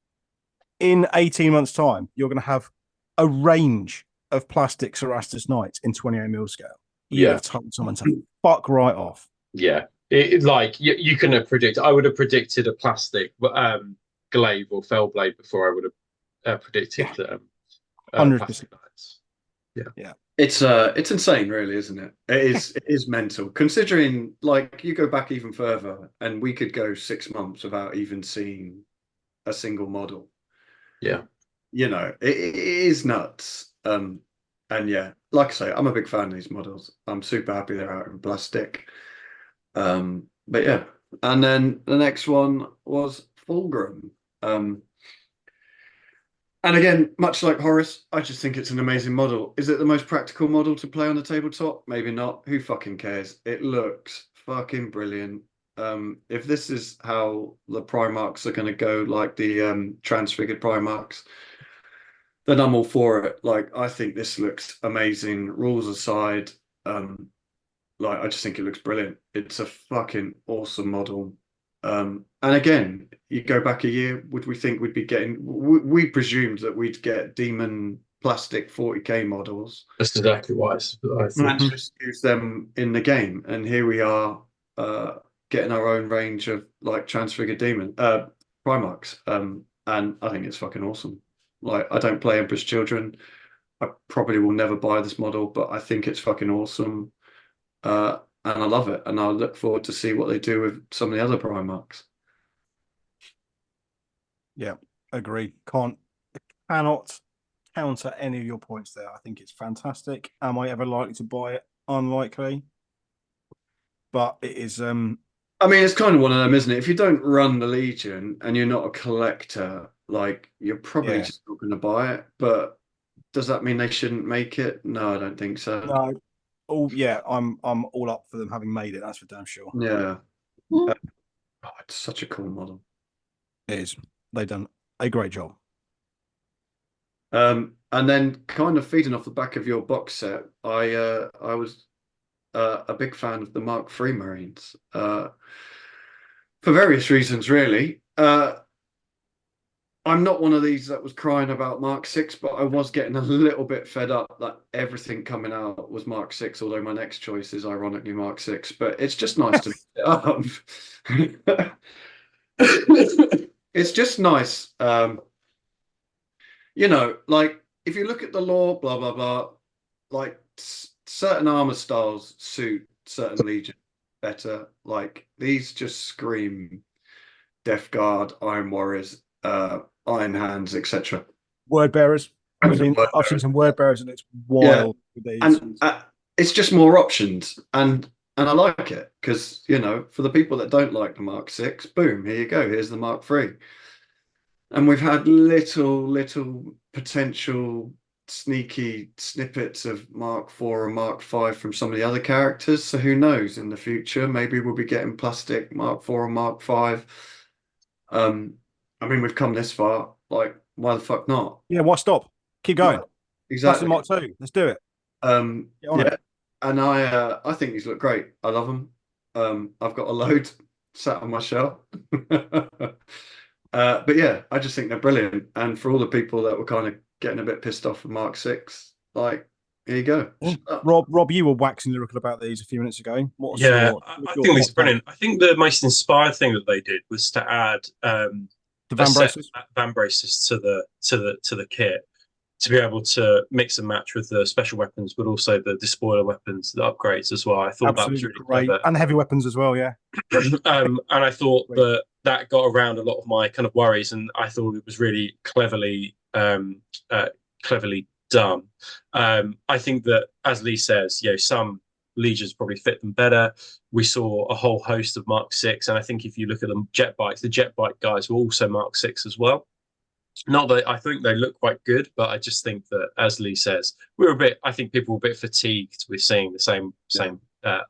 [SPEAKER 1] in 18 months' time, you're going to have a range of plastic Cerastus Knights in 28mm scale. You have told someone to fuck right off.
[SPEAKER 3] Yeah. Like, you couldn't have predicted. I would have predicted a plastic glaive or fellblade before I would have predicted
[SPEAKER 1] 100%.
[SPEAKER 3] plastic knights.
[SPEAKER 1] Yeah.
[SPEAKER 2] It's insane, really, isn't it? It is mental. Considering, like, you go back even further, and we could go 6 months without even seeing a single model.
[SPEAKER 3] Yeah,
[SPEAKER 2] you know, it is nuts. And yeah, like I say, I'm a big fan of these models. I'm super happy they're out in plastic. But yeah, and then the next one was Fulgrim. And again, much like Horus, I just think it's an amazing model. Is it the most practical model to play on the tabletop? Maybe not. Who fucking cares? It looks fucking brilliant. If this is how the Primarchs are going to go, like the transfigured Primarchs, then I'm all for it. Like, I think this looks amazing. Rules aside, like, I just think it looks brilliant. It's a fucking awesome model. And again, you go back a year, would we think we'd be getting? We presumed that we'd get demon plastic 40k models.
[SPEAKER 3] That's exactly what I thought.
[SPEAKER 2] And just use them in the game. And here we are, getting our own range of like transfigured demon Primarchs. And I think it's fucking awesome. Like, I don't play Emperor's Children. I probably will never buy this model, but I think it's fucking awesome. And I love it. And I look forward to see what they do with some of the other Primarchs.
[SPEAKER 1] Yeah, agree. Cannot counter any of your points there. I think it's fantastic. Am I ever likely to buy it? Unlikely. But it is
[SPEAKER 2] I mean, it's kind of one of them, isn't it? If you don't run the Legion and you're not a collector, like, you're probably just not going to buy it. But does that mean they shouldn't make it? No, I don't think so.
[SPEAKER 1] No. Oh yeah, I'm all up for them having made it. That's for damn sure.
[SPEAKER 2] Yeah. It's such a cool model.
[SPEAKER 1] It is. They've done a great job.
[SPEAKER 2] And then, kind of feeding off the back of your box set, I was a big fan of the Mark III Marines for various reasons, really. I'm not one of these that was crying about Mark VI, but I was getting a little bit fed up that everything coming out was Mark VI, although my next choice is ironically Mark VI. But it's just nice to it's just nice. You know, like, if you look at the lore, blah blah blah, like, certain armor styles suit certain legions better. Like, these just scream Death Guard, Iron Warriors, Iron Hands, etc.
[SPEAKER 1] Word bearers. I've seen some word bearers, and it's wild.
[SPEAKER 2] Yeah. And it's just more options, and I like it because, you know, for the people that don't like the Mark VI, boom, here you go. Here's the Mark III. And we've had little potential sneaky snippets of Mark IV and Mark V from some of the other characters. So who knows, in the future, maybe we'll be getting plastic Mark IV and Mark V. I mean, we've come this far. Like, why the fuck not?
[SPEAKER 1] Yeah, why stop? Keep going.
[SPEAKER 2] Yeah, exactly.
[SPEAKER 1] Mark II. Let's do it.
[SPEAKER 2] Yeah. And I think these look great. I love them. I've got a load sat on my shelf. But yeah, I just think they're brilliant. And for all the people that were kind of getting a bit pissed off with Mark VI, like, here you go.
[SPEAKER 1] Rob, you were waxing lyrical about these a few minutes ago.
[SPEAKER 3] I think these are brilliant. I think the most inspired thing that they did was to add the van braces to the kit, to be able to mix and match with the special weapons, but also the despoiler weapons, the upgrades as well. I thought that was really
[SPEAKER 1] great.
[SPEAKER 3] Clever.
[SPEAKER 1] And heavy weapons as well, yeah.
[SPEAKER 3] And I thought that got around a lot of my kind of worries, and I thought it was really cleverly done. I think that, as Lee says, you know, some legions probably fit them better. We saw a whole host of Mark VI, and I think if you look at them, Jetbikes, the Jetbike guys were also Mark VI as well. Not that I think they look quite good, but I just think that, as Lee says, I think people were a bit fatigued with seeing the same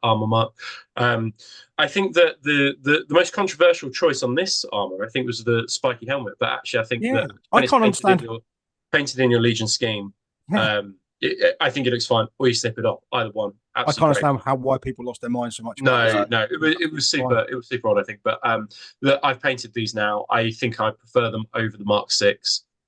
[SPEAKER 3] armor mark. I think that the most controversial choice on this armor, I think, was the spiky helmet. But actually, I think that
[SPEAKER 1] I can't understand.
[SPEAKER 3] Painted in your Legion scheme, I think it looks fine. Or you snip it off. Either one.
[SPEAKER 1] I can't understand why people lost their minds so much.
[SPEAKER 3] No, it was super. It was super odd, I think. But I've painted these now. I think I prefer them over the Mark VI,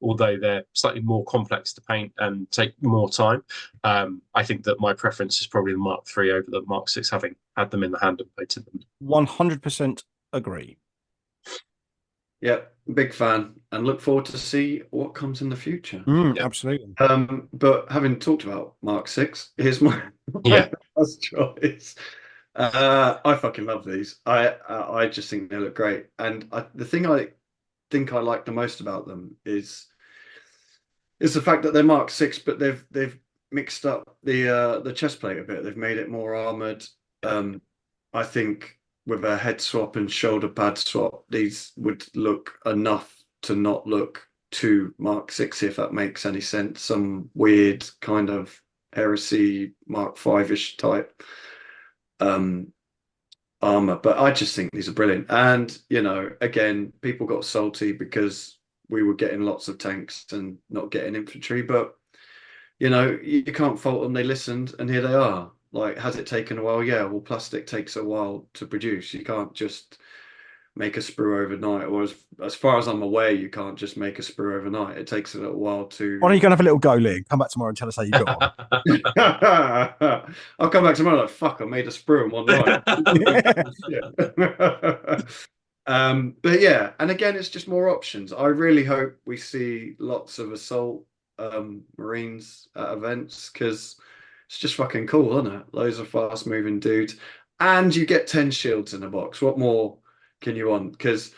[SPEAKER 3] although they're slightly more complex to paint and take more time. I think that my preference is probably the Mark III over the Mark VI, having had them in the hand and painted them.
[SPEAKER 1] 100% agree.
[SPEAKER 2] Yeah, big fan, and look forward to see what comes in the future.
[SPEAKER 1] Absolutely.
[SPEAKER 2] But having talked about Mark VI, here's my first choice. I fucking love these. I just think they look great, and the thing I think I like the most about them is the fact that they're Mark VI, but they've mixed up the chest plate a bit. They've made it more armored. I think with a head swap and shoulder pad swap, these would look enough to not look too Mark VI, if that makes any sense. Some weird kind of heresy Mark V-ish type. I armor. But I just think these are brilliant. And, again, people got salty because we were getting lots of tanks and not getting infantry. But, you can't fault them. They listened and here they are. Like, has it taken a while? Yeah, well, plastic takes a while to produce. You can't just make a sprue overnight, or as far as I'm aware, you can't just make a sprue overnight. It takes a little while to.
[SPEAKER 1] Why don't you go and have a little go, Lee? Come back tomorrow and tell us how you got on.
[SPEAKER 2] I'll come back tomorrow like, fuck, I made a sprue in one night. But yeah, and again, it's just more options. I really hope we see lots of assault Marines at events, because it's just fucking cool, isn't it? Loads of fast moving dudes, and you get 10 shields in a box. What more can you want? Because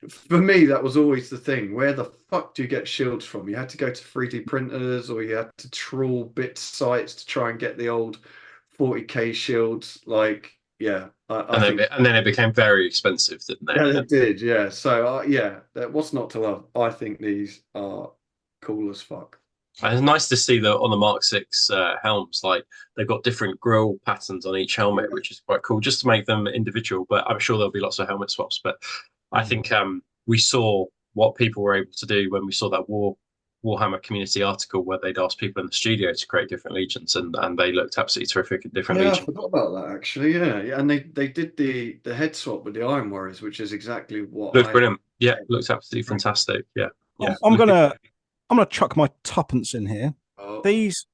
[SPEAKER 2] for me, that was always the thing. Where the fuck do you get shields from? You had to go to 3D printers, or you had to trawl bit sites to try and get the old 40k shields. Like, yeah, I think,
[SPEAKER 3] and then it became very expensive, didn't it?
[SPEAKER 2] Yeah, it did. Yeah. So yeah, what's not to love? I think these are cool as fuck.
[SPEAKER 3] And it's nice to see that on the Mark 6 helms, like they've got different grille patterns on each helmet, which is quite cool, just to make them individual. But I'm sure there'll be lots of helmet swaps. But I think we saw what people were able to do when we saw that Warhammer community article where they'd asked people in the studio to create different legions, and they looked absolutely terrific in different legions.
[SPEAKER 2] I forgot about that actually. Yeah, and they did the head swap with the Iron Warriors, which is exactly what
[SPEAKER 3] looked brilliant. Yeah, looked absolutely fantastic. Yeah.
[SPEAKER 1] I'm gonna chuck my tuppence in here. Oh. These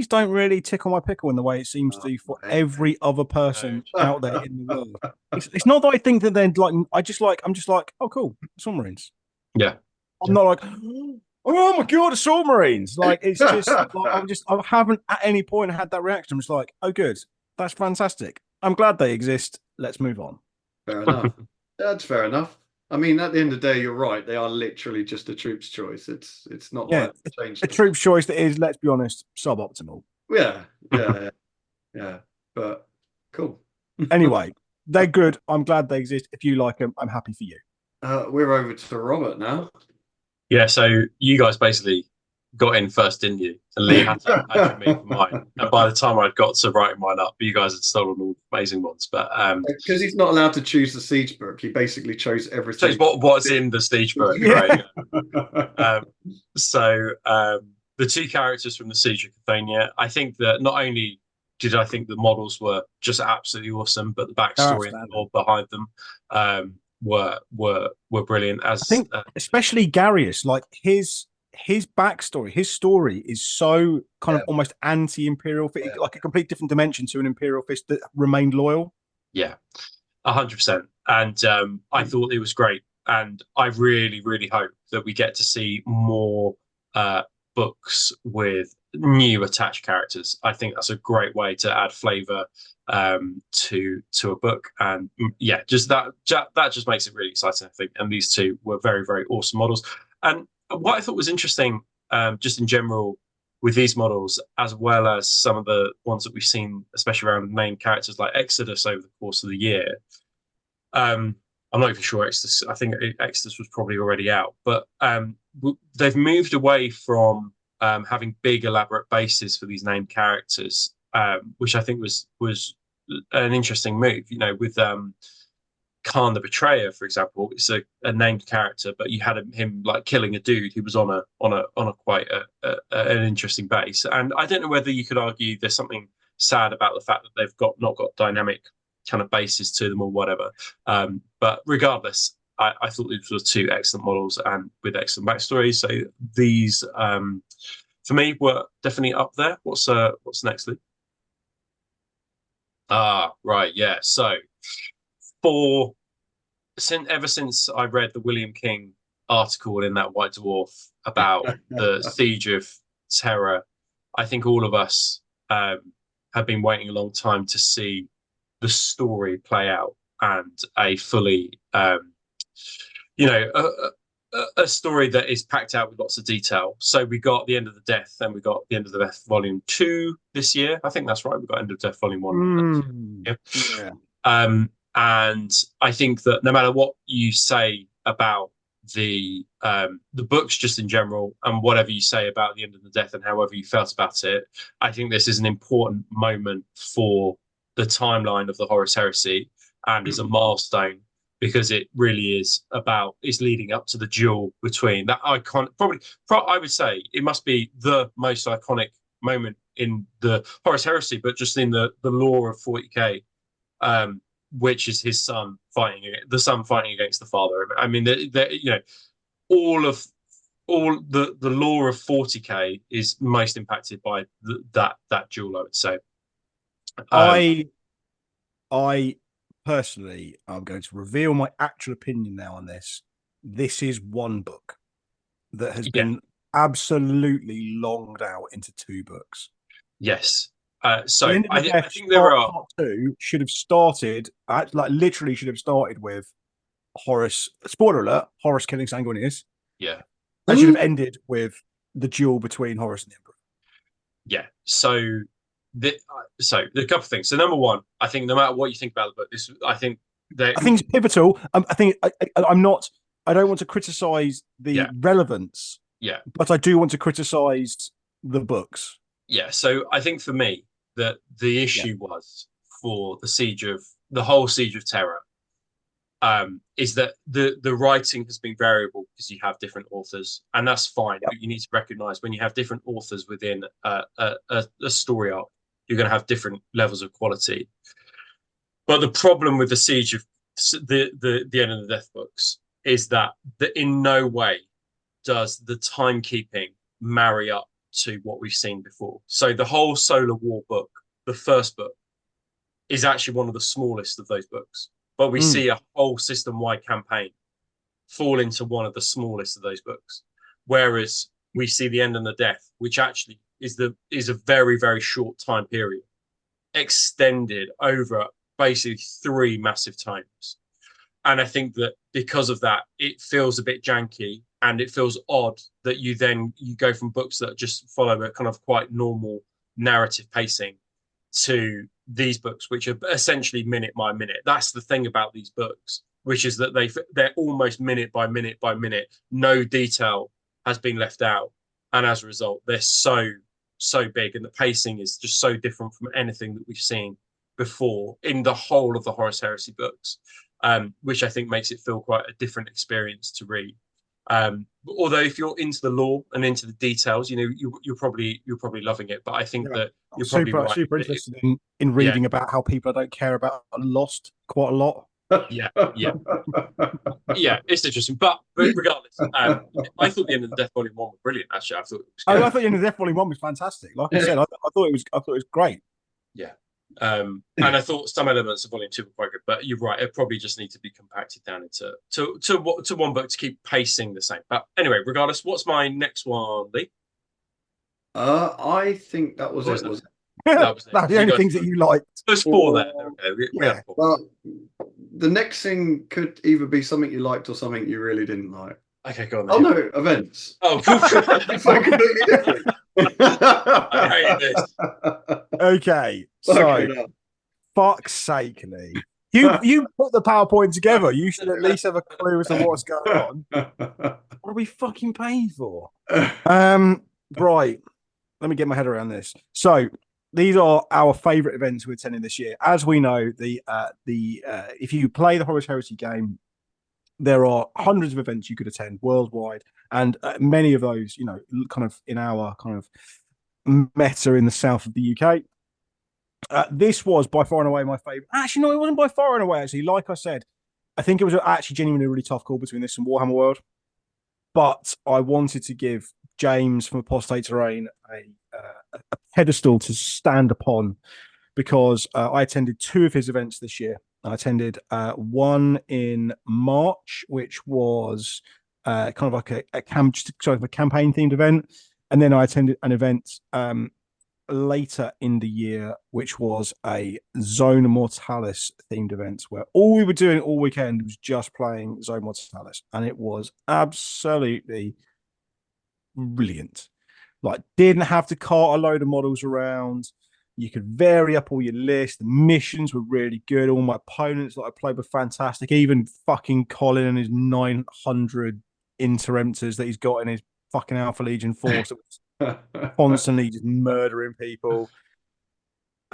[SPEAKER 1] don't really tickle my pickle in the way it seems to for every other person out there in the world. It's not that I think that they're like. I'm just like, oh, cool, submarines.
[SPEAKER 3] Yeah.
[SPEAKER 1] I'm not like, oh my god, the submarines. Like, it's just like, I haven't at any point had that reaction. I'm just like, oh, good, that's fantastic. I'm glad they exist. Let's move on.
[SPEAKER 2] Fair enough. That's fair enough. I mean, at the end of the day, you're right. They are literally just a troop's choice. It's not like
[SPEAKER 1] a troop's choice that is, let's be honest, suboptimal.
[SPEAKER 2] Yeah. But cool.
[SPEAKER 1] Anyway, they're good. I'm glad they exist. If you like them, I'm happy for you.
[SPEAKER 2] We're over to Robert now.
[SPEAKER 3] Yeah, so you guys basically got in first, didn't you? And Lee had to add me for mine. And by the time I'd got to writing mine up, you guys had stolen all the amazing ones. But
[SPEAKER 2] because he's not allowed to choose the siege book, he basically chose everything.
[SPEAKER 3] So what's in the siege book, right? The two characters from the Siege of Cthonia, I think that not only did I think the models were just absolutely awesome, but the backstory and the lore behind them were brilliant. As
[SPEAKER 1] I think, especially Garius, like his backstory, his story is so kind of almost anti-imperial, like a complete different dimension to an imperial fist that remained loyal.
[SPEAKER 3] Yeah, 100%. And I thought it was great, and I really, really hope that we get to see more books with new attached characters. I think that's a great way to add flavor to a book, and just that just makes it really exciting, I think. And these two were very, very awesome models. And what I thought was interesting, just in general with these models, as well as some of the ones that we've seen, especially around main characters like Exodus over the course of the year. I'm not even sure Exodus. I think Exodus was probably already out, but they've moved away from having big elaborate bases for these named characters, which I think was an interesting move. With Khan the Betrayer, for example, it's a named character, but you had him like killing a dude who was on a quite an interesting base. And I don't know whether you could argue there's something sad about the fact that they've not got dynamic kind of bases to them or whatever. But regardless, I thought these were two excellent models and with excellent backstories. So these, for me, were definitely up there. What's next, Lee? Right, yeah. So ever since I read the William King article in that White Dwarf about the Siege of Terra, I think all of us have been waiting a long time to see the story play out, and a fully a story that is packed out with lots of detail. So we got The End of the Death, and we got The End of the Death Volume 2 this year. I think that's right. We got End of Death Volume 1. Yeah. And I think that no matter what you say about the books just in general, and whatever you say about The End of the Death and however you felt about it, I think this is an important moment for the timeline of the Horus Heresy. and is a milestone because it really is leading up to the duel between that icon. I would say it must be the most iconic moment in the Horus Heresy, but just in the lore of 40k, which is his son fighting against the father. I mean, all the lore of 40k is most impacted by that duel, I would say.
[SPEAKER 1] I personally, I'm going to reveal my actual opinion now on this. This is one book that has been absolutely longed out into 2 books.
[SPEAKER 3] Yes. So I think
[SPEAKER 1] part 2 should have started, literally should have started with Horus. Spoiler alert: Horus killing Sanguinius.
[SPEAKER 3] Yeah.
[SPEAKER 1] And should have ended with the duel between Horus and the Emperor.
[SPEAKER 3] Yeah. So the couple of things. So number one, I think no matter what you think about the book, I think it's
[SPEAKER 1] pivotal. I think I'm not. I don't want to criticize the relevance.
[SPEAKER 3] Yeah.
[SPEAKER 1] But I do want to criticize the books.
[SPEAKER 3] Yeah. So I think for me that the issue was for the whole siege of Terra. Is that the writing has been variable because you have different authors, and that's fine. But you need to recognize when you have different authors within a story arc, you're going to have different levels of quality. But the problem with the siege of the End of the Death books is that in no way does the timekeeping marry up to what we've seen before. So the whole Solar War book, the first book, is actually one of the smallest of those books. But we see a whole system-wide campaign fall into one of the smallest of those books. Whereas we see the End and the Death, which actually is a very, very short time period, extended over basically 3 massive times. And I think that because of that, it feels a bit janky, and it feels odd that you go from books that just follow a kind of quite normal narrative pacing to these books, which are essentially minute by minute. That's the thing about these books, which is that they're almost minute by minute by minute. No detail has been left out, and as a result, they're so big, and the pacing is just so different from anything that we've seen before in the whole of the Horus Heresy books, which I think makes it feel quite a different experience to read. Although if you're into the lore and into the details, you're probably loving it. But I think that you're probably
[SPEAKER 1] super interested in reading about how people I don't care about are lost quite a lot.
[SPEAKER 3] Yeah, it's interesting. But regardless, I thought the End of the Death Volume 1 was brilliant. Actually, I thought it was good.
[SPEAKER 1] I thought the End of the Death Volume 1 was fantastic. Like I said, I thought it was great.
[SPEAKER 3] Yeah. And I thought some elements of Volume 2 were quite good, but you're right, it probably just needs to be compacted down into one book to keep pacing the same. But anyway, regardless, what's my next one, Lee?
[SPEAKER 2] I think that was it. Was it?
[SPEAKER 1] That was the only things that you liked.
[SPEAKER 3] There's 4 there. Okay.
[SPEAKER 2] Well, the next thing could either be something you liked or something you really didn't like.
[SPEAKER 3] Okay, go on.
[SPEAKER 2] Oh no, events.
[SPEAKER 3] Oh,
[SPEAKER 2] so completely different.
[SPEAKER 3] I hate this.
[SPEAKER 1] Okay, so fuck's sake, Lee. You put the PowerPoint together. You should at least have a clue as to what's going on. What are we fucking paying for? Right. Let me get my head around this. So these are our favourite events we're attending this year. As we know, if you play the Horus Heresy game, there are hundreds of events you could attend worldwide, and many of those, kind of in our kind of meta in the south of the UK. This was by far and away my favourite. Actually, no, it wasn't by far and away. Actually, like I said, I think it was actually genuinely a really tough call between this and Warhammer World. But I wanted to give James from Apostate Terrain a pedestal to stand upon, because I attended 2 of his events this year. I attended one in March, which was kind of like a campaign themed event, and then I attended an event later in the year, which was a Zone Mortalis themed event, where all we were doing all weekend was just playing Zone Mortalis, and it was absolutely brilliant. Like, didn't have to cart a load of models around. You could vary up all your list. The missions were really good. All my opponents that I played were fantastic. Even fucking Colin and his 900 Interemptors that he's got in his fucking Alpha Legion force that was constantly just murdering people.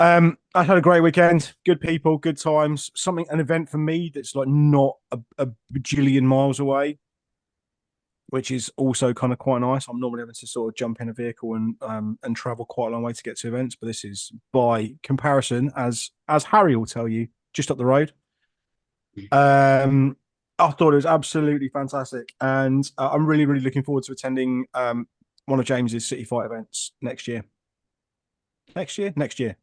[SPEAKER 1] I had a great weekend. Good people, good times. An event for me that's like not a bajillion miles away, which is also kind of quite nice. I'm normally having to sort of jump in a vehicle and travel quite a long way to get to events, but this is by comparison, as Harry will tell you, just up the road. I thought it was absolutely fantastic, and I'm really, really looking forward to attending one of James's City Fight events next year. Next year.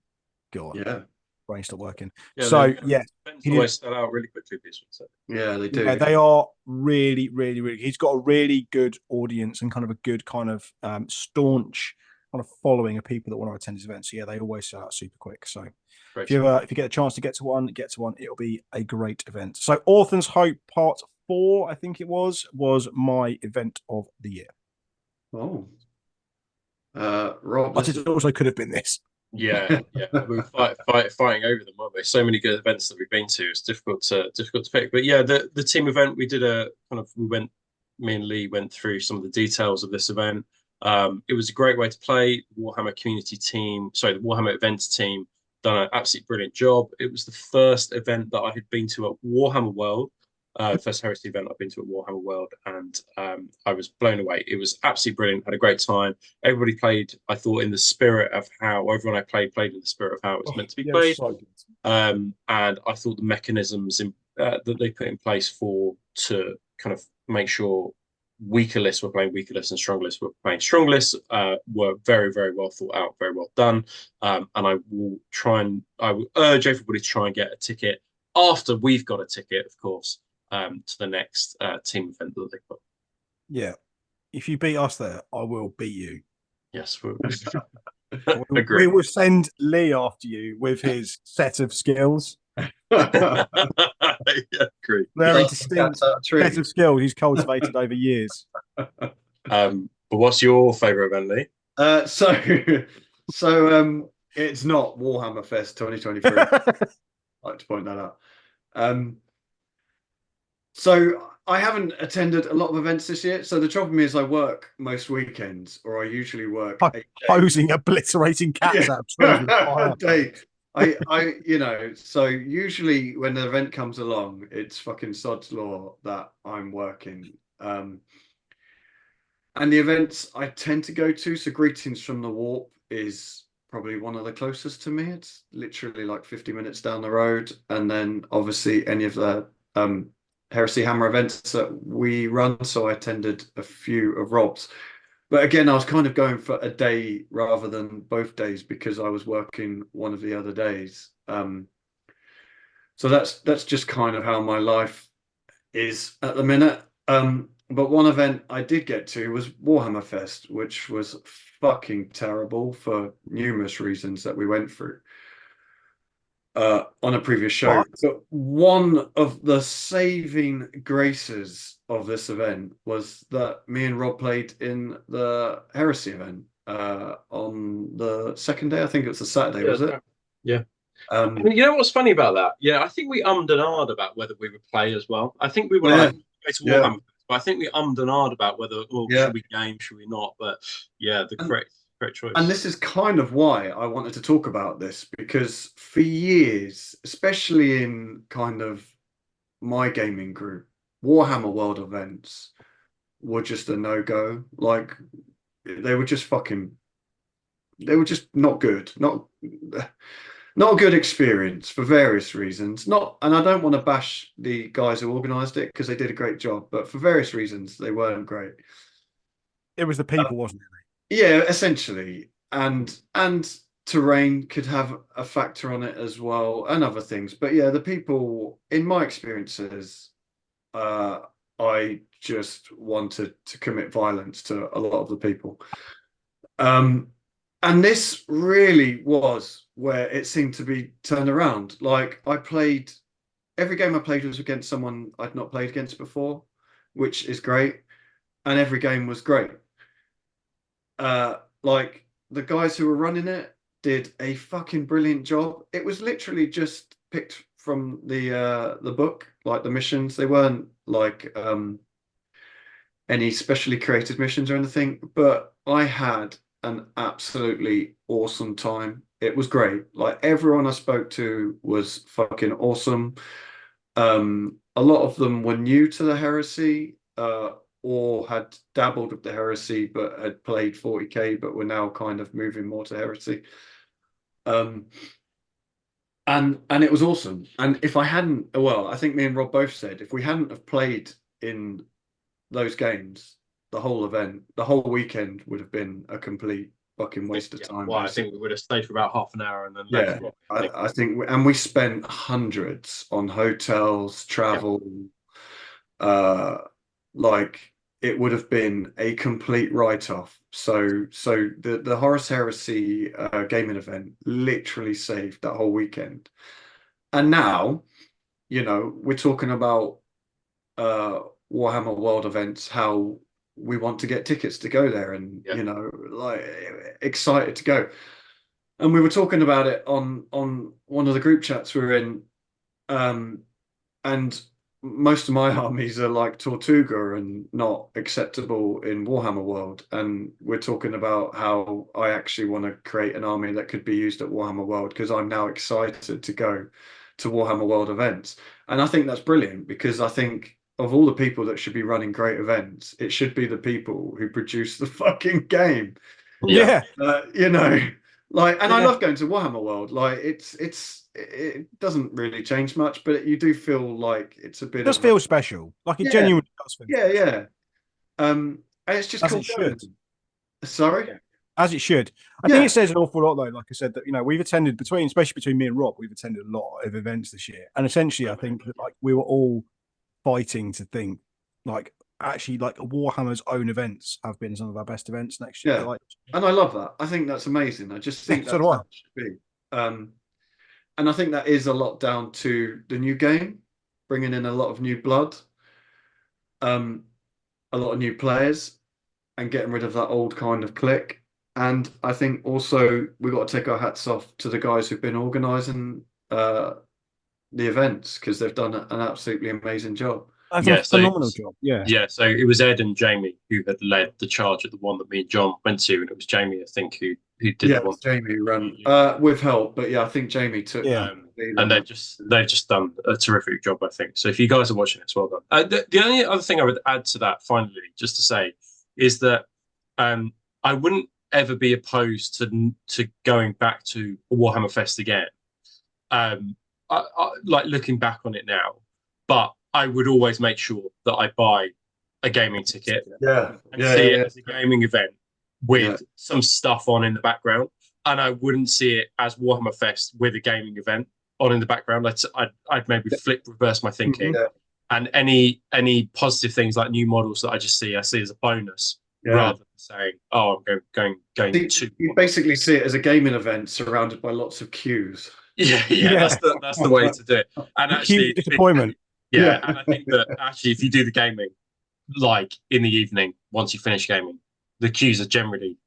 [SPEAKER 1] God,
[SPEAKER 2] Yeah,
[SPEAKER 1] brain stopped working.
[SPEAKER 3] Yeah,
[SPEAKER 1] so yeah,
[SPEAKER 3] he always sell out really quickly. These ones. So.
[SPEAKER 2] Yeah, they do.
[SPEAKER 1] Yeah, they are really, really, really. He's got a really good audience and kind of a good kind of staunch kind of following of people that want to attend his events. So yeah, they always sell out super quick. So
[SPEAKER 3] Great.
[SPEAKER 1] if you get a chance to get to one, it'll be a great event. So Orphan's Hope Part 4, I think it was my event of the year.
[SPEAKER 2] Oh, Rob,
[SPEAKER 1] but it also could have been this.
[SPEAKER 3] Yeah, we were fighting over them, weren't we? So many good events that we've been to. It's difficult to pick. But yeah, the team event, we did me and Lee went through some of the details of this event. It was a great way to play. The Warhammer events team done an absolutely brilliant job. It was the first event that I had been to at Warhammer World. First Heresy event I've been to at Warhammer World, and I was blown away. It was absolutely brilliant. Had a great time. Everybody played, I thought, in the spirit of how everyone I played in the spirit of how it was meant to be played.
[SPEAKER 1] So
[SPEAKER 3] and I thought the mechanisms that they put in place to kind of make sure weaker lists were playing weaker lists and strong lists were playing strong lists were very, very well thought out, very well done. And I will urge everybody to try and get a ticket after we've got a ticket, of course. To the next team event that they put.
[SPEAKER 1] Yeah. If you beat us there, I will beat you.
[SPEAKER 3] Yes,
[SPEAKER 1] we will send Lee after you with his set of skills.
[SPEAKER 3] Yeah, agree.
[SPEAKER 1] Very distinct set of skills he's cultivated over years.
[SPEAKER 3] But what's your favourite event, Lee?
[SPEAKER 2] So it's not Warhammer Fest 2023. I'd like to point that out. So I haven't attended a lot of events this year. So the trouble is I work most weekends, or I usually work
[SPEAKER 1] posing, obliterating cats out of trees with fire.
[SPEAKER 2] So usually when the event comes along, it's fucking sod's law that I'm working. And the events I tend to go to, so Greetings from the Warp is probably one of the closest to me. It's literally like 50 minutes down the road. And then obviously any of the Heresy Hammer events that we run, so I attended a few of Rob's. But again, I was kind of going for a day rather than both days because I was working one of the other days. So that's just kind of how my life is at the minute. But one event I did get to was Warhammer Fest, which was fucking terrible for numerous reasons that we went through. On a previous show. But one of the saving graces of this event was that me and Rob played in the Heresy event on the second day. I think it was the Saturday, was it?
[SPEAKER 3] Yeah. You know what's funny about that? Yeah, I think we ummed and ahed about whether we would play as well. I think we were like, go to Warhammer, but I think we ummed and ahed about whether, should we game, should we not? But yeah, correct choice.
[SPEAKER 2] And this is kind of why I wanted to talk about this, because for years, especially in kind of my gaming group, Warhammer World events were just a no-go. Like they were just not good. Not a good experience for various reasons. And I don't want to bash the guys who organized it because they did a great job, but for various reasons they weren't great.
[SPEAKER 1] It was the people, wasn't it?
[SPEAKER 2] Yeah, essentially, and terrain could have a factor on it as well, and other things. But yeah, the people, in my experiences, I just wanted to commit violence to a lot of the people. And this really was where it seemed to be turned around. Like every game I played was against someone I'd not played against before, which is great, and every game was great. Like the guys who were running it did a fucking brilliant job. It was literally just picked from the book, like the missions. They weren't like any specially created missions or anything, but I had an absolutely awesome time. It was great. Like everyone I spoke to was fucking awesome. A lot of them were new to the Heresy, or had dabbled with the Heresy but had played 40k, but were now kind of moving more to Heresy. Um, and it was awesome. And if I hadn't, well, I think me and Rob both said if we hadn't have played in those games, the whole event, the whole weekend would have been a complete fucking waste of time.
[SPEAKER 3] Well, I think we would have stayed for about half an hour and then
[SPEAKER 2] yeah, I think, and we spent hundreds on hotels, travel. Like it would have been a complete write-off. So the Horus Heresy gaming event literally saved that whole weekend. And now, we're talking about Warhammer World events, how we want to get tickets to go there, and like excited to go. And we were talking about it on one of the group chats we were in, and most of my armies are like Tortuga and not acceptable in Warhammer World. And we're talking about how I actually want to create an army that could be used at Warhammer World because I'm now excited to go to Warhammer World events. And I think that's brilliant because I think of all the people that should be running great events, it should be the people who produce the fucking game.
[SPEAKER 1] Yeah.
[SPEAKER 2] Like, and I love going to Warhammer World. Like, it doesn't really change much, but you do feel like it's a bit.
[SPEAKER 1] It does feel special. Like it genuinely does feel.
[SPEAKER 2] Yeah. And it's just
[SPEAKER 1] as
[SPEAKER 2] cool.
[SPEAKER 1] it should.
[SPEAKER 2] Sorry.
[SPEAKER 1] As it should. I think it says an awful lot, though. Like I said, that we've attended especially between me and Rob, we've attended a lot of events this year, and essentially, I think that like we were all fighting to think like actually like Warhammer's own events have been some of our best events next year.
[SPEAKER 2] Yeah, and I love that. I think that's amazing. I just think that's how it should be. And I think that is a lot down to the new game, bringing in a lot of new blood, a lot of new players, and getting rid of that old kind of clique. And I think also we've got to take our hats off to the guys who've been organising the events because they've done an absolutely amazing job.
[SPEAKER 1] Phenomenal job.
[SPEAKER 3] Yeah. So it was Ed and Jamie who had led the charge at the one that me and John went to, and it was Jamie, I think, who did the one.
[SPEAKER 2] Jamie who ran with help, but I think Jamie took.
[SPEAKER 3] And they've just done a terrific job, I think. So if you guys are watching, it's well done. The only other thing I would add to that, finally, just to say, is that I wouldn't ever be opposed to going back to a Warhammer Fest again. I like looking back on it now, but I would always make sure that I buy a gaming ticket and see it as a gaming event with some stuff on in the background. And I wouldn't see it as Warhammer Fest with a gaming event on in the background. I'd maybe reverse my thinking. And any positive things like new models that I see as a bonus rather than saying, oh, I'm going to.
[SPEAKER 2] You basically see it as a gaming event surrounded by lots of queues.
[SPEAKER 3] Yeah. That's the way to do it. And actually,
[SPEAKER 1] disappointment.
[SPEAKER 3] And I think that actually, if you do the gaming like in the evening, once you finish gaming, the queues are generally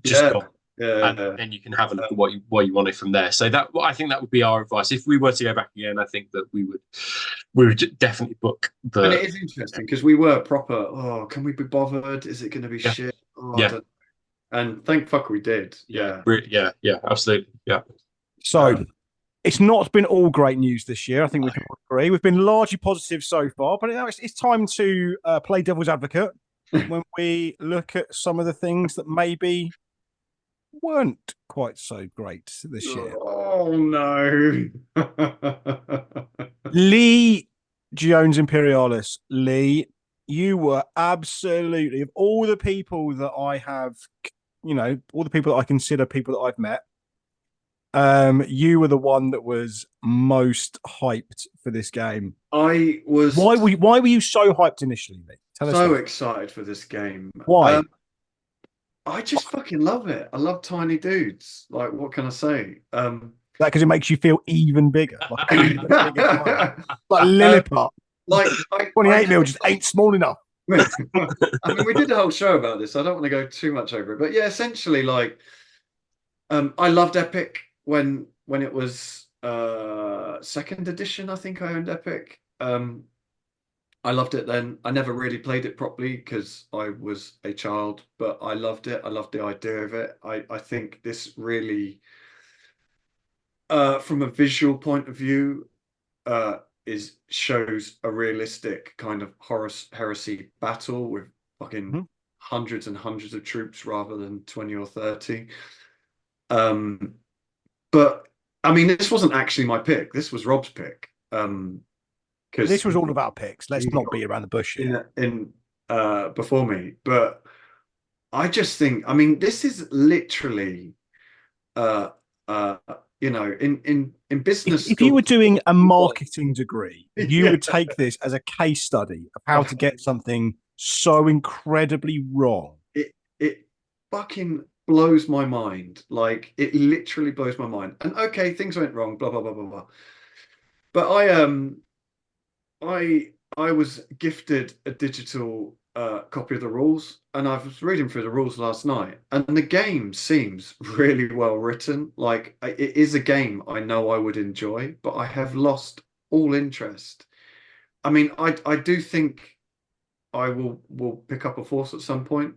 [SPEAKER 3] just gone. And then you can have a look at what you wanted from there. So I think that would be our advice. If we were to go back again, I think that we would definitely book the.
[SPEAKER 2] And it is interesting because we were proper. Oh, can we be bothered? Is it going to be shit? Oh, and thank fuck we did.
[SPEAKER 3] Yeah, absolutely. Yeah.
[SPEAKER 1] So it's not been all great news this year. I think we can agree. We've been largely positive so far, but it's time to play devil's advocate when we look at some of the things that maybe weren't quite so great this year.
[SPEAKER 2] Oh no.
[SPEAKER 1] Lee Jones Imperialis. Lee, you were absolutely, of all the people that I have, all the people that I consider people that I've met, you were the one that was most hyped for this game.
[SPEAKER 2] I was.
[SPEAKER 1] Why were you so hyped initially, Lee? Tell us
[SPEAKER 2] so excited for this game.
[SPEAKER 1] Why?
[SPEAKER 2] I just fucking love it. I love tiny dudes. Like, what can I say?
[SPEAKER 1] That because it makes you feel even bigger. Like Lilliput.
[SPEAKER 2] Like
[SPEAKER 1] 28 mil just ain't small enough.
[SPEAKER 2] I mean, we did a whole show about this. I don't want to go too much over it, but yeah, essentially, like, I loved Epic when it was second edition. I think I owned Epic. I loved it then. I never really played it properly because I was a child, but I loved it. I loved the idea of it. I think this really From a visual point of view, shows a realistic kind of Horus Heresy battle with fucking hundreds and hundreds of troops rather than 20 or 30. But I mean, this wasn't actually my pick. This was Rob's pick. Because
[SPEAKER 1] this was all about picks. Let's not beat around the bush here.
[SPEAKER 2] Before me, but I just think, I mean, this is literally, you know, in business.
[SPEAKER 1] If you were doing a marketing degree, you would take this as a case study of how to get something so incredibly wrong.
[SPEAKER 2] It fucking blows my mind. Like, it literally blows my mind. And okay, things went wrong, blah blah blah blah blah. But I was gifted a digital copy of the rules, and I was reading through the rules last night, and the game seems really well written. Like, it is a game I know I would enjoy, but I have lost all interest. I mean, I do think I will pick up a force at some point.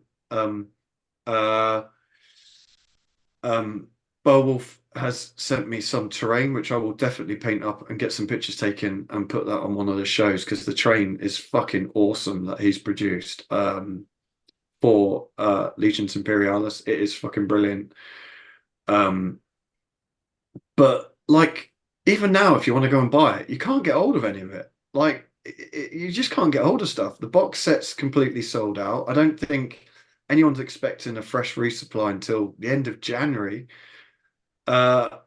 [SPEAKER 2] Beowulf has sent me some terrain, which I will definitely paint up and get some pictures taken and put that on one of the shows, because the terrain is fucking awesome that he's produced for Legions Imperialis. It is fucking brilliant. But like, even now, if you want to go and buy it, you can't get hold of any of it. Like, you just can't get hold of stuff. The box set's completely sold out. I don't think anyone's expecting a fresh resupply until the end of January. I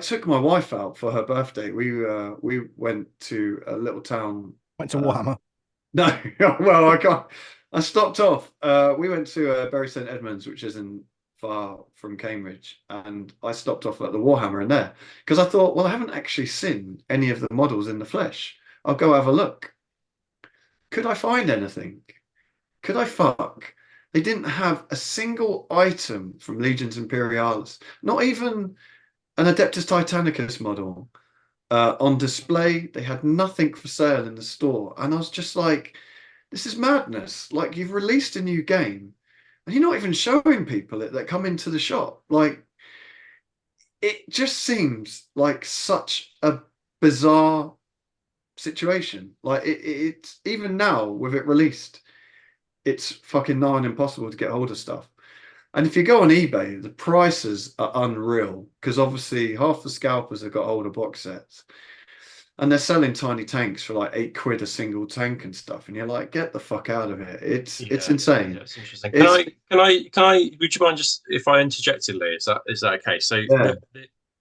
[SPEAKER 2] took my wife out for her birthday. We went to a little town.
[SPEAKER 1] Went to Warhammer.
[SPEAKER 2] No, well, I can't. I stopped off. We went to Bury St Edmunds, which isn't far from Cambridge, and I stopped off at the Warhammer in there because I thought, well, I haven't actually seen any of the models in the flesh. I'll go have a look. Could I find anything? Could I fuck? They didn't have a single item from Legions Imperialis, not even an Adeptus Titanicus model on display. They had nothing for sale in the store. And I was just like, this is madness. Like, you've released a new game and you're not even showing people it that come into the shop. Like, it just seems like such a bizarre situation. Like, it's even now with it released, it's fucking nigh on impossible to get hold of stuff. And if you go on eBay, the prices are unreal, because obviously half the scalpers have got older box sets, and they're selling tiny tanks for like £8 a single tank and stuff. And you're like, get the fuck out of here! It's insane.
[SPEAKER 3] Yeah, it's interesting. Can I? Would you mind just if I interjected, Lee? Is that okay? So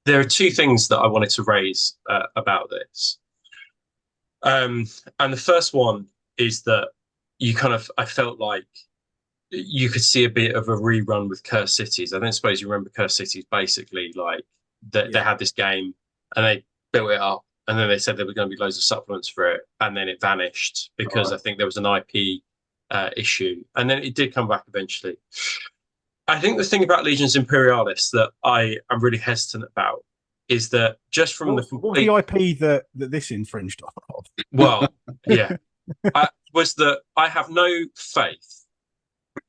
[SPEAKER 3] there are two things that I wanted to raise about this. And the first one is that I felt like you could see a bit of a rerun with Cursed Cities. I don't suppose you remember Cursed Cities. Basically, like they had this game and they built it up, and then they said there were going to be loads of supplements for it, and then it vanished because I think there was an IP issue, and then it did come back eventually. I think the thing about Legions Imperialis that I am really hesitant about is that just from
[SPEAKER 1] what was the IP that this infringed on?
[SPEAKER 3] Well, yeah. Was that I have no faith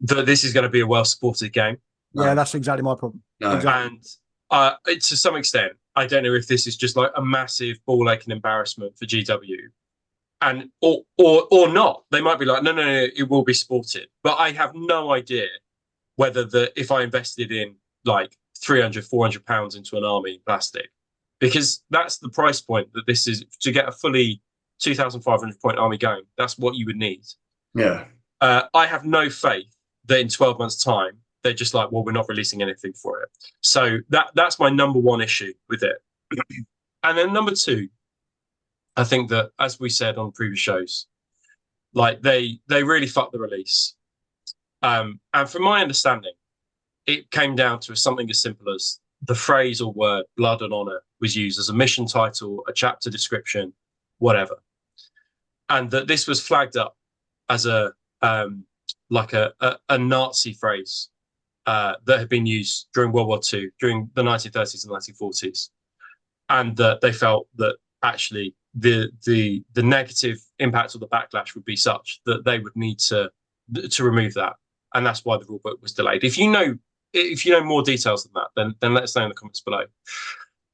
[SPEAKER 3] that this is going to be a well-supported game.
[SPEAKER 1] Yeah, that's exactly my problem.
[SPEAKER 2] No.
[SPEAKER 1] Exactly.
[SPEAKER 3] And to some extent, I don't know if this is just like a massive ball ache and embarrassment for GW, and or not. They might be like, no, it will be supported. But I have no idea whether if I invested in like £300-400 into an army plastic, because that's the price point that this is to get a fully 2,500 point army going. That's what you would need.
[SPEAKER 2] Yeah.
[SPEAKER 3] I have no faith that in 12 months' time they're just like, well, we're not releasing anything for it. So that's my number one issue with it. And then number two, I think that, as we said on previous shows, like they really fucked the release. And from my understanding, it came down to something as simple as the phrase or word "blood and honor" was used as a mission title, a chapter description, whatever, and that this was flagged up as a Nazi phrase that had been used during World War II, during the 1930s and 1940s, and that they felt that actually the negative impact or the backlash would be such that they would need to remove that, and that's why the rulebook was delayed. If you know more details than that, then let us know in the comments below.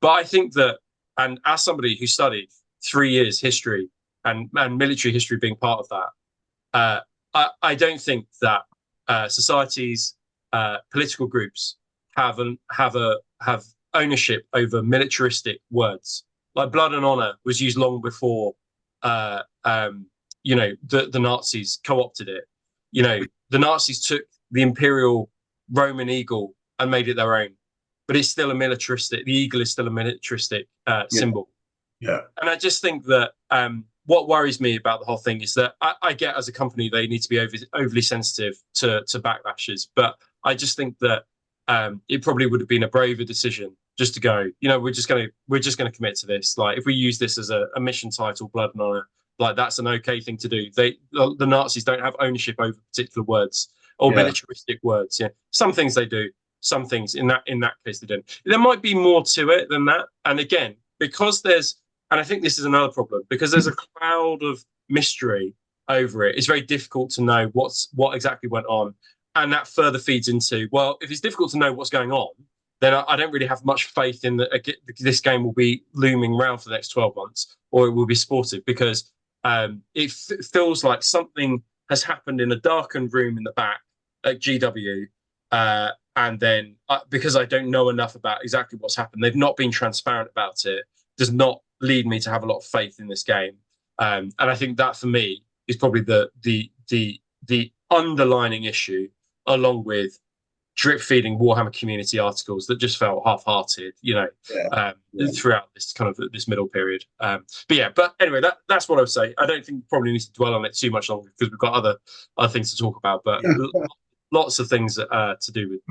[SPEAKER 3] But I think that, and as somebody who studied 3 years history and military history being part of that, I don't think that societies, political groups have ownership over militaristic words. Like blood and honor was used long before, the Nazis co-opted it. The Nazis took the imperial Roman eagle and made it their own, but it's still a militaristic. The eagle is still a militaristic symbol.
[SPEAKER 2] Yeah,
[SPEAKER 3] and I just think that what worries me about the whole thing is that I get as a company they need to be overly sensitive to backlashes, but I just think that it probably would have been a braver decision just to go, we're just gonna commit to this. Like if we use this as a mission title, blood and honor, like that's an okay thing to do. The Nazis don't have ownership over particular words or militaristic words. Yeah, some things they do, some things in that case they don't. There might be more to it than that. And again, because and I think this is another problem, because there's a cloud of mystery over it. It's very difficult to know what exactly went on, and that further feeds into, well, if it's difficult to know what's going on, then I don't really have much faith in that this game will be looming around for the next 12 months, or it will be sportive, because it feels like something has happened in a darkened room in the back at GW, and then because I don't know enough about exactly what's happened, they've not been transparent about it, does not lead me to have a lot of faith in this game. And I think that for me is probably the underlining issue, along with drip feeding Warhammer community articles that just felt half-hearted, throughout this kind of this middle period. But anyway, that's what I would say. I don't think we probably need to dwell on it too much longer because we've got other things to talk about. But lots of things to do with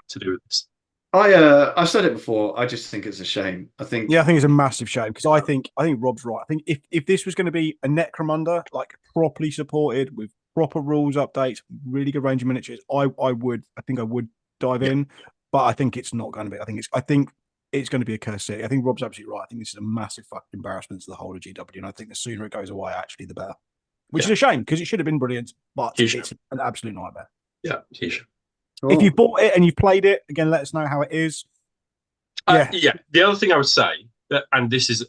[SPEAKER 3] this.
[SPEAKER 2] I said it before. I just think it's a shame. I think
[SPEAKER 1] it's a massive shame, because I think Rob's right. I think if this was going to be a Necromunda, like properly supported with proper rules updates, really good range of miniatures, I would dive in. But I think it's not going to be. I think it's going to be a curse city. I think Rob's absolutely right. I think this is a massive fucking embarrassment to the whole of GW, and I think the sooner it goes away, actually, the better. Which is a shame, because it should have been brilliant, but it's an absolute nightmare.
[SPEAKER 3] Yeah, huge.
[SPEAKER 2] Cool.
[SPEAKER 1] If you bought it and you've played it, again, let us know how it is.
[SPEAKER 3] The other thing I would say, and this is,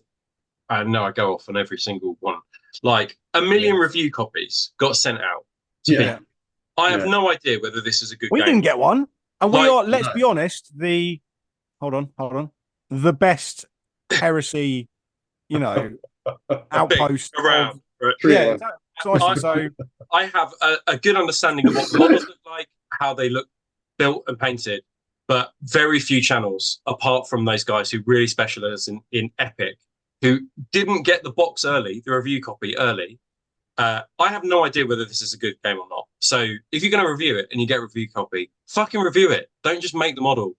[SPEAKER 3] I know I go off on every single one, like 1 million review copies got sent out to people. I have no idea whether this is a good game.
[SPEAKER 1] We didn't get one. And we are, let's be honest, hold on, the best heresy, outpost
[SPEAKER 3] around. Right?
[SPEAKER 1] Yeah, so
[SPEAKER 3] I have a good understanding of what the models look like, how they look built and painted, but very few channels, apart from those guys who really specialize in Epic, who didn't get the box early, the review copy early. I have no idea whether this is a good game or not. So if you're going to review it and you get a review copy, fucking review it. Don't just make the model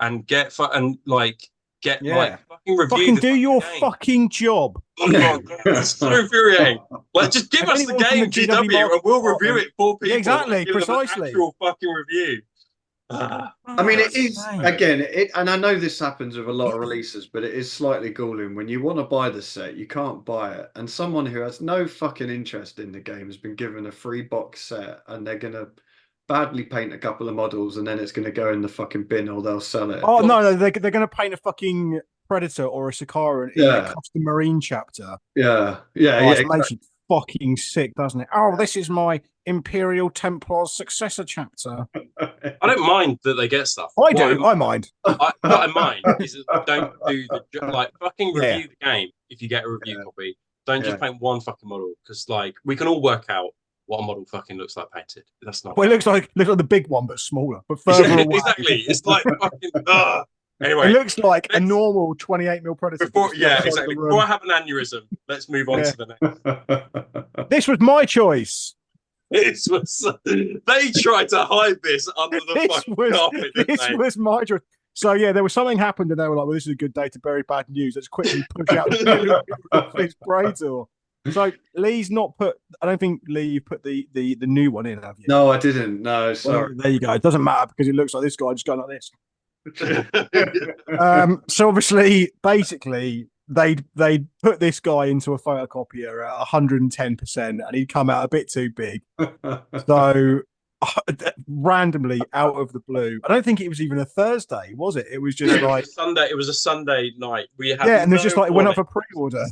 [SPEAKER 3] and fucking review.
[SPEAKER 1] Fucking do your fucking job.
[SPEAKER 3] Oh God, it's so infuriating. Like, just give us the game, GW, and we'll review it for people.
[SPEAKER 1] Exactly, precisely.
[SPEAKER 3] Actual fucking review.
[SPEAKER 2] I mean, it is again, and I know this happens with a lot of releases, but it is slightly galling when you want to buy the set, you can't buy it, and someone who has no fucking interest in the game has been given a free box set, and they're gonna badly paint a couple of models, and then it's gonna go in the fucking bin, or they'll sell it.
[SPEAKER 1] Oh no, they're gonna paint a fucking Predator or a Sakara in a custom marine chapter. It makes you fucking sick, doesn't it? Oh, this is my Imperial Templar's successor chapter.
[SPEAKER 3] I don't mind that they get stuff.
[SPEAKER 1] I do. I mind.
[SPEAKER 3] What I mind is that don't do fucking review the game if you get a review copy. Don't just paint one fucking model, because we can all work out what a model fucking looks like painted. That's not.
[SPEAKER 1] Well, it looks like the big one, but smaller, but further away.
[SPEAKER 3] Exactly. It's like fucking. Anyway,
[SPEAKER 1] it looks like a normal 28mm Predator.
[SPEAKER 3] Before I have an aneurysm, let's move on to the next.
[SPEAKER 1] This was my choice.
[SPEAKER 3] They tried to hide this under the fucking carpet.
[SPEAKER 1] This was my choice. So there was something happened, and they were like, "Well, this is a good day to bury bad news. Let's quickly push out this Praetor." So Lee's not put. I don't think Lee, you put the new one in, have you?
[SPEAKER 2] No, I didn't. No, sorry.
[SPEAKER 1] Well, there you go. It doesn't matter, because it looks like this guy just going like this. So obviously, basically, they put this guy into a photocopier at 110%, and he'd come out a bit too big. So randomly out of the blue. I don't think it was even a Thursday, was it? It was just like
[SPEAKER 3] Sunday. It was a Sunday night. We had
[SPEAKER 1] and there's
[SPEAKER 3] no
[SPEAKER 1] just like it went up
[SPEAKER 3] warning.
[SPEAKER 1] for pre-order.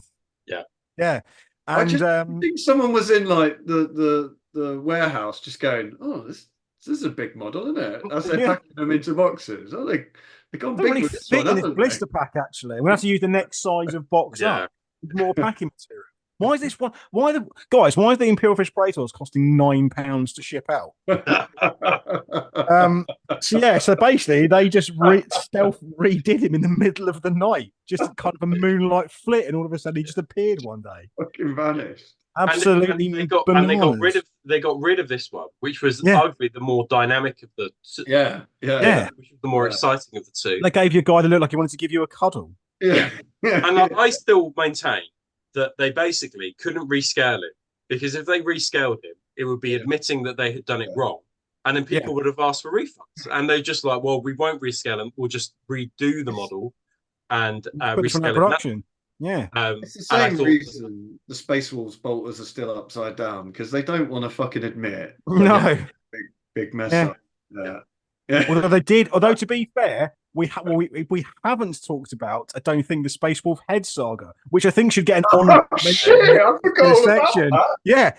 [SPEAKER 3] Yeah.
[SPEAKER 1] Yeah,
[SPEAKER 2] I
[SPEAKER 1] and
[SPEAKER 2] just think someone was in like the warehouse, just going, "Oh, this is a big model, isn't it?" As they're
[SPEAKER 1] Yeah.
[SPEAKER 2] packing them into boxes. Oh, they've gone
[SPEAKER 1] don't
[SPEAKER 2] big
[SPEAKER 1] really
[SPEAKER 2] with this
[SPEAKER 1] fit
[SPEAKER 2] one,
[SPEAKER 1] in this
[SPEAKER 2] haven't
[SPEAKER 1] blister pack. Actually, we have to use the next size of box
[SPEAKER 3] Yeah.
[SPEAKER 1] up with more packing material. Why is this one? Why the guys? Why is the Imperial Fish Praetors costing £9 to ship out?
[SPEAKER 2] they?
[SPEAKER 1] So basically they just stealth redid him in the middle of the night, just kind of a moonlight flit, and all of a sudden he just appeared one day.
[SPEAKER 2] Fucking vanished.
[SPEAKER 1] Absolutely,
[SPEAKER 3] and they got rid of this one, which was arguably the more dynamic of the which was the more exciting of the two.
[SPEAKER 1] They gave you a guy that looked like he wanted to give you a cuddle.
[SPEAKER 2] Yeah.
[SPEAKER 3] And I still maintain that they basically couldn't rescale it, because if they rescaled him, it would be admitting that they had done it wrong. And then people would have asked for refunds. And they're just like, well, we won't rescale him. We'll just redo the model and rescale
[SPEAKER 1] production. Yeah.
[SPEAKER 2] It's the same reason the Space Wolves bolters are still upside down, because they don't want to fucking admit.
[SPEAKER 1] No.
[SPEAKER 2] Big mess up. Yeah.
[SPEAKER 1] Although to be fair, we haven't talked about, I don't think, the Space Wolf head saga, which I think should get an honourable mention
[SPEAKER 2] I forgot
[SPEAKER 1] section.
[SPEAKER 2] That.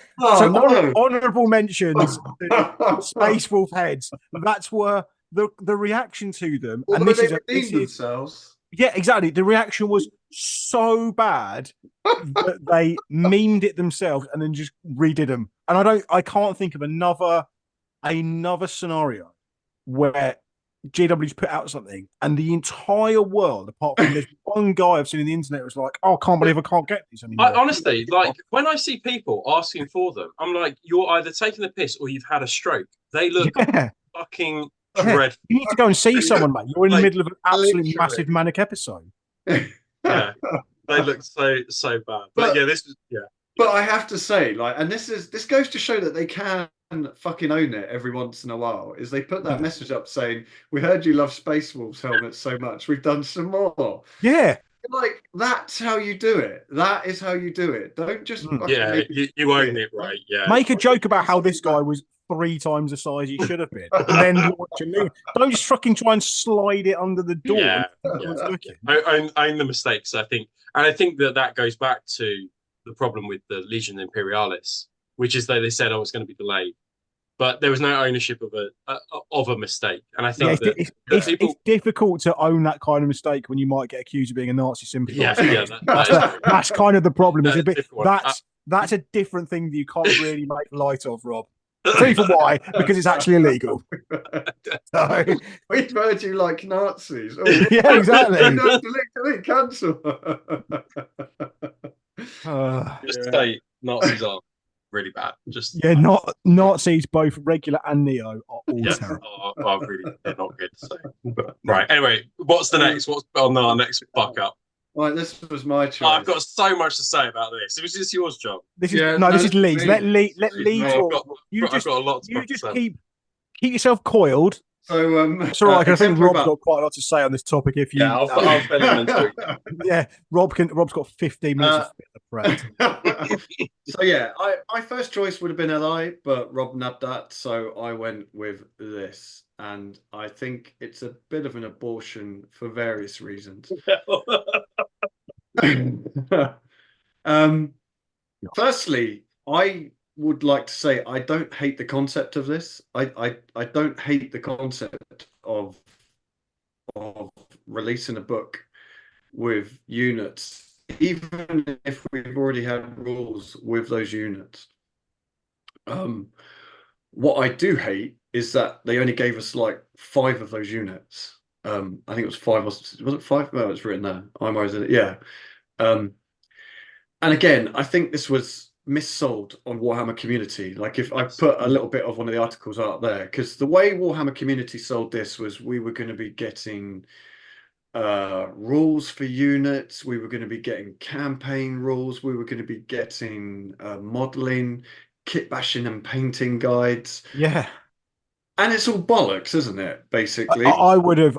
[SPEAKER 1] Honourable mentions to Space Wolf heads. That's where the reaction to them,
[SPEAKER 2] Although
[SPEAKER 1] and this is
[SPEAKER 2] themselves.
[SPEAKER 1] Yeah, exactly. The reaction was so bad that they memed it themselves and then just redid them. And I can't think of another scenario where GW's put out something and the entire world, apart from this one guy I've seen on the internet, was like, "Oh, I can't believe I can't get these anymore."
[SPEAKER 3] Honestly, like when I see people asking for them, I'm like, you're either taking the piss or you've had a stroke. They look fucking dreadful.
[SPEAKER 1] You need to go and see someone, mate. You're in the middle of an absolutely massive manic episode.
[SPEAKER 3] Yeah, they look so bad. But
[SPEAKER 2] But I have to say, like, and this goes to show that they can fucking own it every once in a while, is they put that message up saying, "We heard you love Space Wolves helmets so much, we've done some more."
[SPEAKER 1] Yeah.
[SPEAKER 2] Like, that's how you do it. That is how you do it. Don't just
[SPEAKER 3] you own it, right? Yeah.
[SPEAKER 1] Make a joke about how this guy was 3 times the size he should have been, and then launch a new. Don't just fucking try and slide it under the door.
[SPEAKER 3] Own the mistakes, I think, and I think that goes back to the problem with the Legion Imperialis, which is that they said, "Oh, it's going to be delayed," but there was no ownership of a mistake. And I think
[SPEAKER 1] it's difficult to own that kind of mistake when you might get accused of being a Nazi sympathiser. That's kind of the problem. That's a different thing that you can't really make light of, Rob. See for why? Because it's actually illegal. So,
[SPEAKER 2] we've heard you like Nazis.
[SPEAKER 1] Yeah, exactly.
[SPEAKER 2] Delete, cancel.
[SPEAKER 3] Just to say, Nazis are really bad.
[SPEAKER 1] Not Nazis, both regular and Neo, are all terrible.
[SPEAKER 3] They're not good. So. Right. Anyway, what's the next? What's on our next fuck up?
[SPEAKER 2] Right, this was my choice.
[SPEAKER 3] I've got so much to say about this. It was just yours, John.
[SPEAKER 1] This is Lee's. Let Lee talk. You just keep yourself coiled.
[SPEAKER 2] So
[SPEAKER 1] it's all right. I think Rob's got quite a lot to say on this topic. If you,
[SPEAKER 3] I'll fill in and
[SPEAKER 1] Rob's got 15 minutes of prep.
[SPEAKER 2] So my first choice would have been LI, but Rob nabbed that, so I went with this, and I think it's a bit of an abortion for various reasons. Firstly, I would like to say I don't hate the concept of this. I don't hate the concept of releasing a book with units, even if we've already had rules with those units. What I do hate is that they only gave us like 5 of those units. I think it was 5. Was it 5? No, it's written there. And again, I think this was missold on Warhammer Community. Like, if I put a little bit of one of the articles out there, because the way Warhammer Community sold this was we were going to be getting rules for units, we were going to be getting campaign rules, we were going to be getting modeling, kit bashing and painting guides.
[SPEAKER 1] Yeah.
[SPEAKER 2] And it's all bollocks, isn't it, basically?
[SPEAKER 1] I would have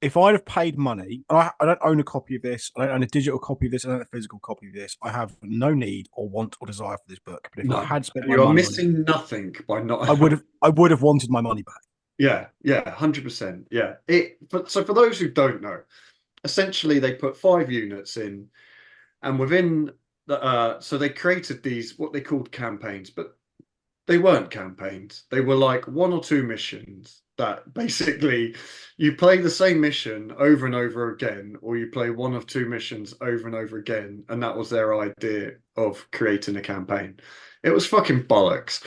[SPEAKER 1] if I'd have paid money, and I don't own a copy of this, I don't own a digital copy of this, I don't own a physical copy of this. I have no need or want or desire for this book. But if I
[SPEAKER 2] No,
[SPEAKER 1] had spent my
[SPEAKER 2] you are
[SPEAKER 1] money on it,
[SPEAKER 2] missing nothing by not.
[SPEAKER 1] I would have wanted my money back.
[SPEAKER 2] Yeah, 100%. Yeah. But so for those who don't know, essentially they put 5 units in, and within the so they created these what they called campaigns, but they weren't campaigns. They were like 1 or 2 missions that basically you play the same mission over and over again, or you play 1 of 2 missions over and over again, and that was their idea of creating a campaign. It was fucking bollocks.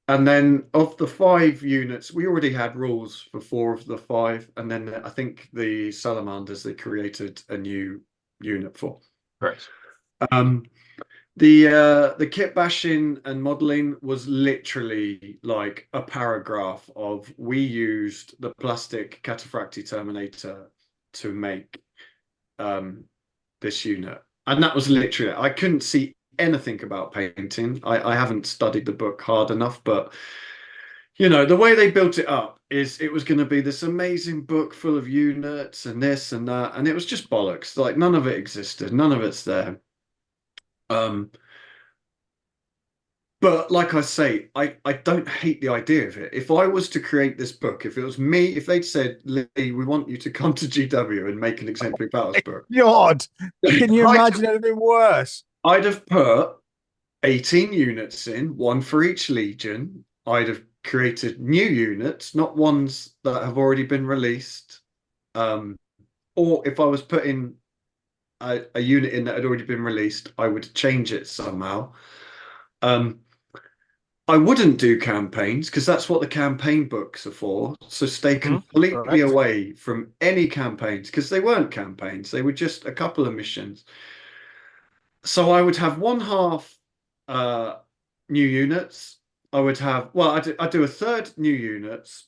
[SPEAKER 2] And then of the 5 units, we already had rules for 4 of the 5, and then I think the salamanders they created a new unit for.
[SPEAKER 3] Right.
[SPEAKER 2] The kit bashing and modeling was literally like a paragraph of we used the plastic Cataphractii Terminator to make this unit, and that was literally I couldn't see anything about painting. I haven't studied the book hard enough, but you know the way they built it up is it was going to be this amazing book full of units and this and that, and it was just bollocks. Like none of it existed, none of it's there. But like I say, I don't hate the idea of it. If I was to create this book, if it was me, if they'd said, Lee, we want you to come to GW and make an exemplary battles book.
[SPEAKER 1] God, can you imagine anything worse?
[SPEAKER 2] I'd have put 18 units in, 1 for each legion. I'd have created new units, not ones that have already been released. Or if I was putting a unit in that had already been released, I would change it somehow. I wouldn't do campaigns because that's what the campaign books are for. So stay completely away from any campaigns because they weren't campaigns. They were just a couple of missions. So I would have 1/2 new units. I would have, well, I do 1/3 new units,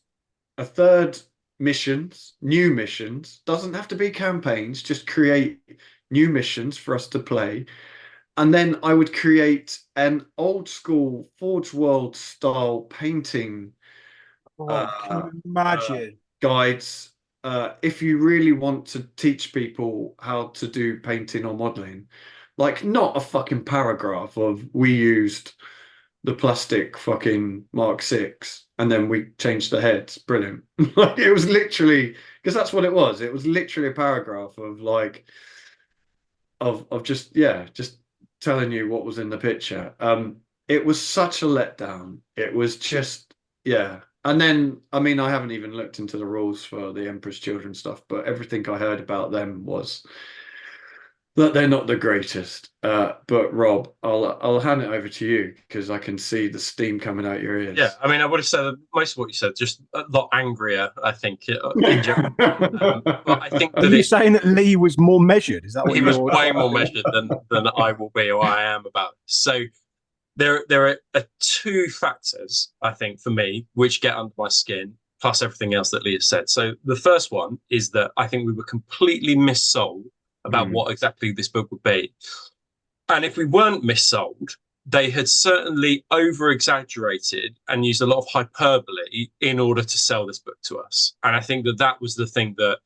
[SPEAKER 2] 1/3 missions, new missions. Doesn't have to be campaigns, just create new missions for us to play. And then I would create an old school Forge World style painting
[SPEAKER 1] Can you imagine?
[SPEAKER 2] guides. If you really want to teach people how to do painting or modeling, like not a fucking paragraph of we used the plastic fucking Mark 6 and then we changed the heads. Brilliant. Like it was literally because that's what it was. It was literally a paragraph of like of just telling you what was in the picture. It was such a letdown. It was just, yeah. And then, I mean, I haven't even looked into the rules for the Emperor's Children stuff, but everything I heard about them was that they're not the greatest. But Rob, I'll hand it over to you because I can see the steam coming out your ears.
[SPEAKER 3] Yeah, I mean, I would have said most of what you said, just a lot angrier, I think, in general. But I think
[SPEAKER 1] Are you saying that Lee was more measured? Is that what
[SPEAKER 3] he was
[SPEAKER 1] you're
[SPEAKER 3] way more measured than I will be or I am about it. So there are 2 factors, I think, for me, which get under my skin, plus everything else that Lee has said. So the first one is that I think we were completely missold about what exactly this book would be. And if we weren't missold, they had certainly over-exaggerated and used a lot of hyperbole in order to sell this book to us. And I think that was the thing that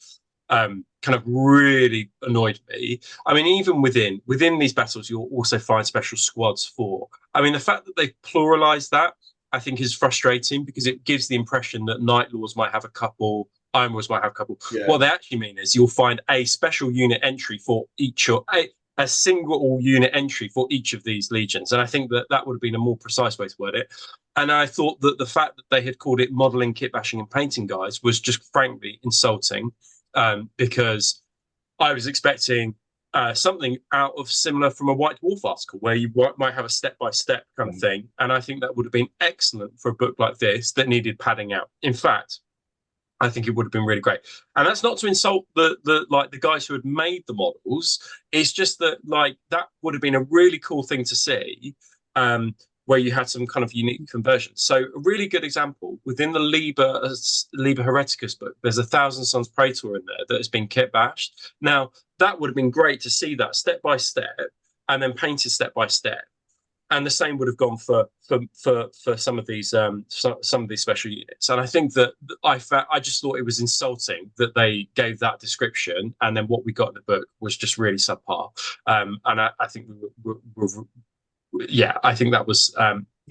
[SPEAKER 3] kind of really annoyed me. I mean, even within these battles, you'll also find special squads for. I mean, the fact that they pluralized that, I think, is frustrating because it gives the impression that Night Lords might have a couple, Iron Lords might have a couple. Yeah. What they actually mean is you'll find a special unit entry for each, or a single unit entry for each of these legions. And I think that would have been a more precise way to word it. And I thought that the fact that they had called it modeling, kit bashing, and painting guides was just frankly insulting. Because I was expecting something out of similar from a White Dwarf article where you might have a step-by-step kind of thing. And I think that would have been excellent for a book like this that needed padding out. In fact, I think it would have been really great. And that's not to insult the guys who had made the models. It's just that that would have been a really cool thing to see. Where you had some kind of unique conversions. So a really good example, within the Liber Hereticus book, there's a Thousand Sons Praetor in there that has been kit bashed. Now, that would have been great to see that step by step and then painted step by step. and the same would have gone for some of these some of these special units. And I think that I just thought it was insulting that they gave that description, and then what we got in the book was just really subpar. And I think yeah, I think that was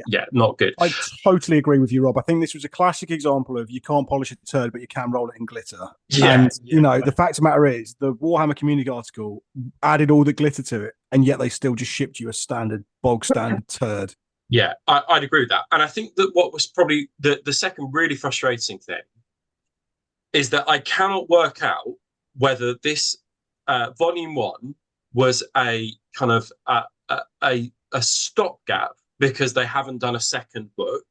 [SPEAKER 3] yeah, not good.
[SPEAKER 1] I totally agree with you, Rob. I think this was a classic example of you can't polish a turd, but you can roll it in glitter.
[SPEAKER 3] Yeah,
[SPEAKER 1] and you know, the fact of the matter is, the Warhammer community article added all the glitter to it, and yet they still just shipped you a standard, bog standard turd.
[SPEAKER 3] Yeah, I'd agree with that. And I think that what was probably the second really frustrating thing is that I cannot work out whether this volume 1 was a kind of a stopgap because they haven't done a second book,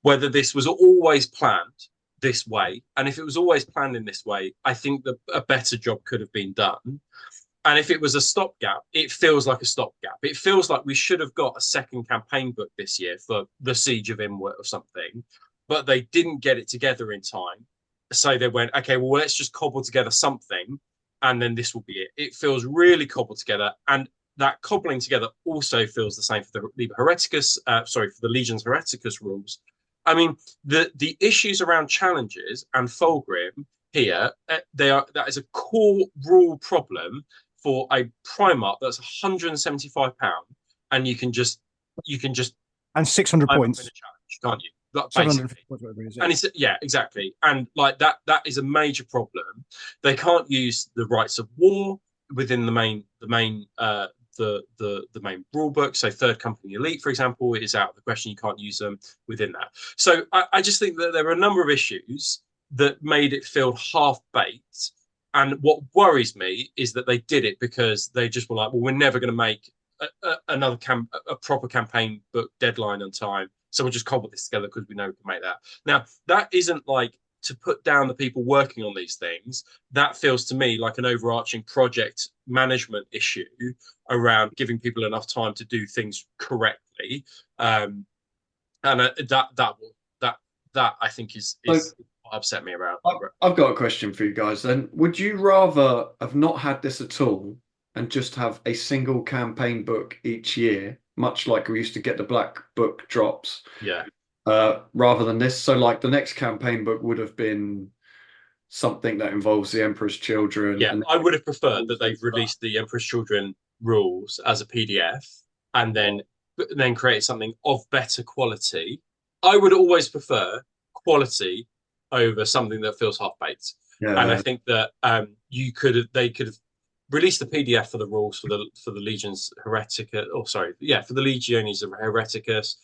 [SPEAKER 3] whether this was always planned this way. And if it was always planned in this way, I think that a better job could have been done. And if it was a stopgap, it feels like a stopgap. It feels like we should have got a second campaign book this year for the Siege of Imwit or something, but they didn't get it together in time. So they went, okay, well, let's just cobble together something, and then this will be it. It feels really cobbled together. And that cobbling together also feels the same for the Liber Hereticus, for the Legions Hereticus rules. I mean, the issues around challenges and Fulgrim here, that is a core rule problem for a Primarch that's £175, and you can just
[SPEAKER 1] and 600 points,
[SPEAKER 3] challenge, can't you? Like,
[SPEAKER 1] 750 points, whatever it is, yeah.
[SPEAKER 3] And it's exactly, and like that is a major problem. They can't use the rights of war within the main rule book. So Third Company Elite, for example, is out of the question. You can't use them within that. So I just think that there are a number of issues that made it feel half-baked. And what worries me is that they did it because they just were like, well, we're never going to make a proper campaign book deadline on time. So we'll just cobble this together because we know we can make that. Now, that isn't like to put down the people working on these things. That feels to me like an overarching project management issue around giving people enough time to do things correctly. And that I think is what upset me about.
[SPEAKER 2] I've got a question for you guys then. Would you rather have not had this at all and just have a single campaign book each year, much like we used to get the Black Book drops?
[SPEAKER 3] Yeah.
[SPEAKER 2] Rather than this? So like the next campaign book would have been something that involves the Emperor's Children.
[SPEAKER 3] Yeah, I would have preferred that they've released the Emperor's Children rules as a PDF and then created something of better quality. I would always prefer quality over something that feels half-baked.
[SPEAKER 2] Yeah.
[SPEAKER 3] And I think that they could have released the PDF for the rules for the Legions Hereticus, for the Legiones of Hereticus,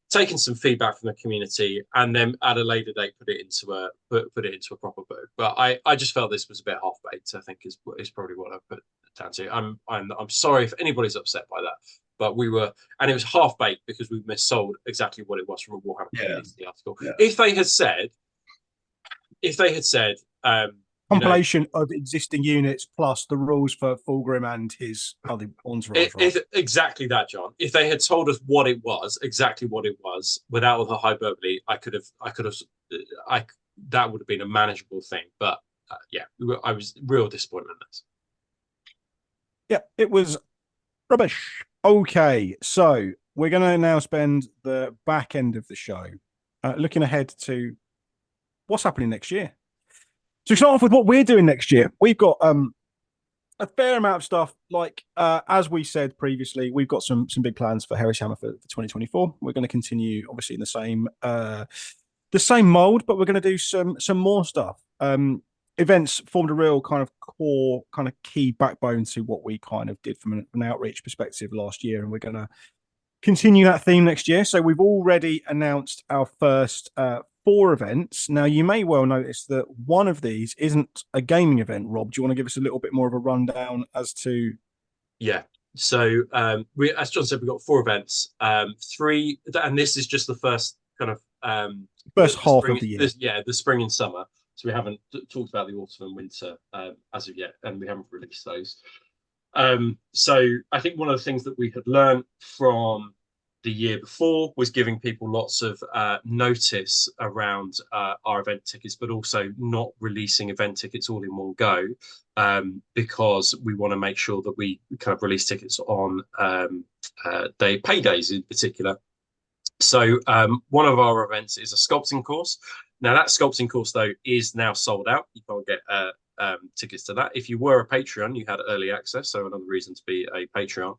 [SPEAKER 3] taken some feedback from the community, and then at a later date put it into a proper book. But I just felt this was a bit half-baked, I think is probably what I put it down to. I'm sorry if anybody's upset by that. But and it was half-baked because we missold exactly what it was from a Warhammer community article. Yeah. If they had said
[SPEAKER 1] compilation of existing units plus the rules for Fulgrim and his other entourage.
[SPEAKER 3] Exactly that, John. If they had told us exactly what it was, without the hyperbole, that would have been a manageable thing. But I was real disappointed in this.
[SPEAKER 1] Yeah, it was rubbish. Okay, so we're going to now spend the back end of the show looking ahead to what's happening next year. So we start off with what we're doing next year. We've got a fair amount of stuff. Like as we said previously, we've got some big plans for Heresy Hammer for 2024. We're going to continue, obviously, in the same mold, but we're going to do some more stuff. Events formed a real kind of core, kind of key backbone to what we kind of did from an outreach perspective last year, and we're going to continue that theme next year. So we've already announced our first 4 events. Now, you may well notice that one of these isn't a gaming event. Rob, do you want to give us a little bit more of a rundown as to?
[SPEAKER 3] Yeah. So as John said, we've got 4 events, 3, and this is just the first kind of
[SPEAKER 1] first half of the year.
[SPEAKER 3] The spring and summer. So we haven't talked about the autumn and winter as of yet, and we haven't released those. So I think one of the things that we had learned from the year before was giving people lots of notice around our event tickets, but also not releasing event tickets all in one go, because we want to make sure that we kind of release tickets on paydays in particular. So one of our events is a sculpting course. Now that sculpting course though is now sold out. You can't get tickets to that. If you were a Patreon, you had early access, so another reason to be a Patreon.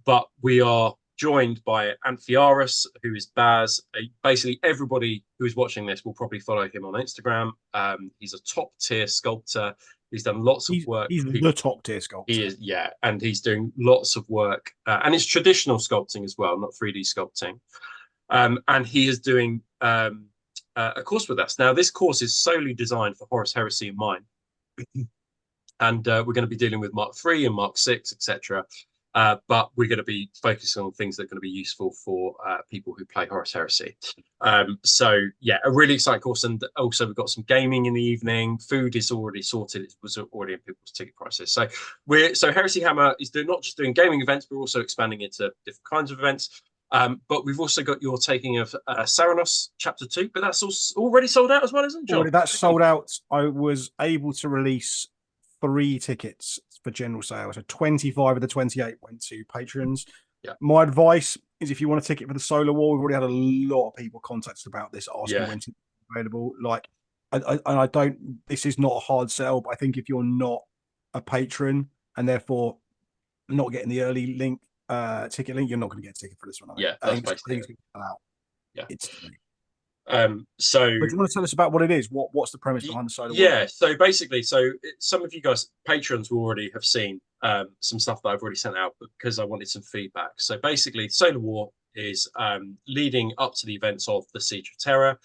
[SPEAKER 3] But we are joined by Amphiaris, who is Baz. Basically, everybody who is watching this will probably follow him on Instagram. He's a top tier sculptor. He's done lots of work.
[SPEAKER 1] He's the top tier sculptor.
[SPEAKER 3] He is, yeah, and he's doing lots of work, and it's traditional sculpting as well, not 3D sculpting. And he is doing a course with us. Now, this course is solely designed for Horus Heresy in mind, and we're going to be dealing with Mark III and Mark VI, etc. But we're going to be focusing on things that are going to be useful for people who play Horus Heresy. So yeah, a really exciting course. And also we've got some gaming in the evening. Food is already sorted. It was already in people's ticket prices. So Heresy Hammer is not just doing gaming events, but we're also expanding into different kinds of events. But we've also got your taking of Saranos Chapter 2, but that's already sold out as well, isn't it, John?
[SPEAKER 1] Already, that's sold out. I was able to release 3 tickets for general sale. So 25 of the 28 went to patrons.
[SPEAKER 3] Yeah.
[SPEAKER 1] My advice is if you want a ticket for the Solar War, we've already had a lot of people contact us about this, asking when it's available. Like, I don't, this is not a hard sell, but I think if you're not a patron and therefore not getting the early link, ticket link, you're not going to get a ticket for this one.
[SPEAKER 3] Yeah, that's basically it.
[SPEAKER 1] Out.
[SPEAKER 3] Yeah.
[SPEAKER 1] So, but do you want to tell us about what it is? What's the premise behind the Solar War?
[SPEAKER 3] Yeah, so basically, some of you guys, patrons, will already have seen some stuff that I've already sent out because I wanted some feedback. So basically, Solar War is leading up to the events of the Siege of Terra.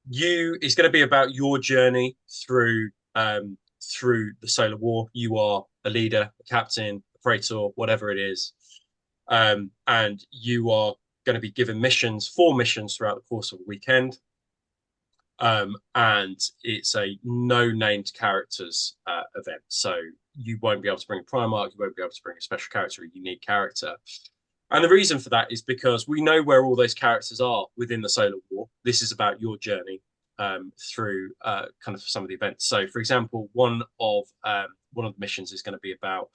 [SPEAKER 3] It's going to be about your journey through the Solar War. You are a leader, a captain, a praetor, whatever it is, and you are going to be given 4 missions throughout the course of a weekend. And it's a no named characters event, so you won't be able to bring a Primarch, you won't be able to bring a special character, a unique character. And the reason for that is because we know where all those characters are within the Solar War. This is about your journey through kind of some of the events. So for example, one of the missions is going to be about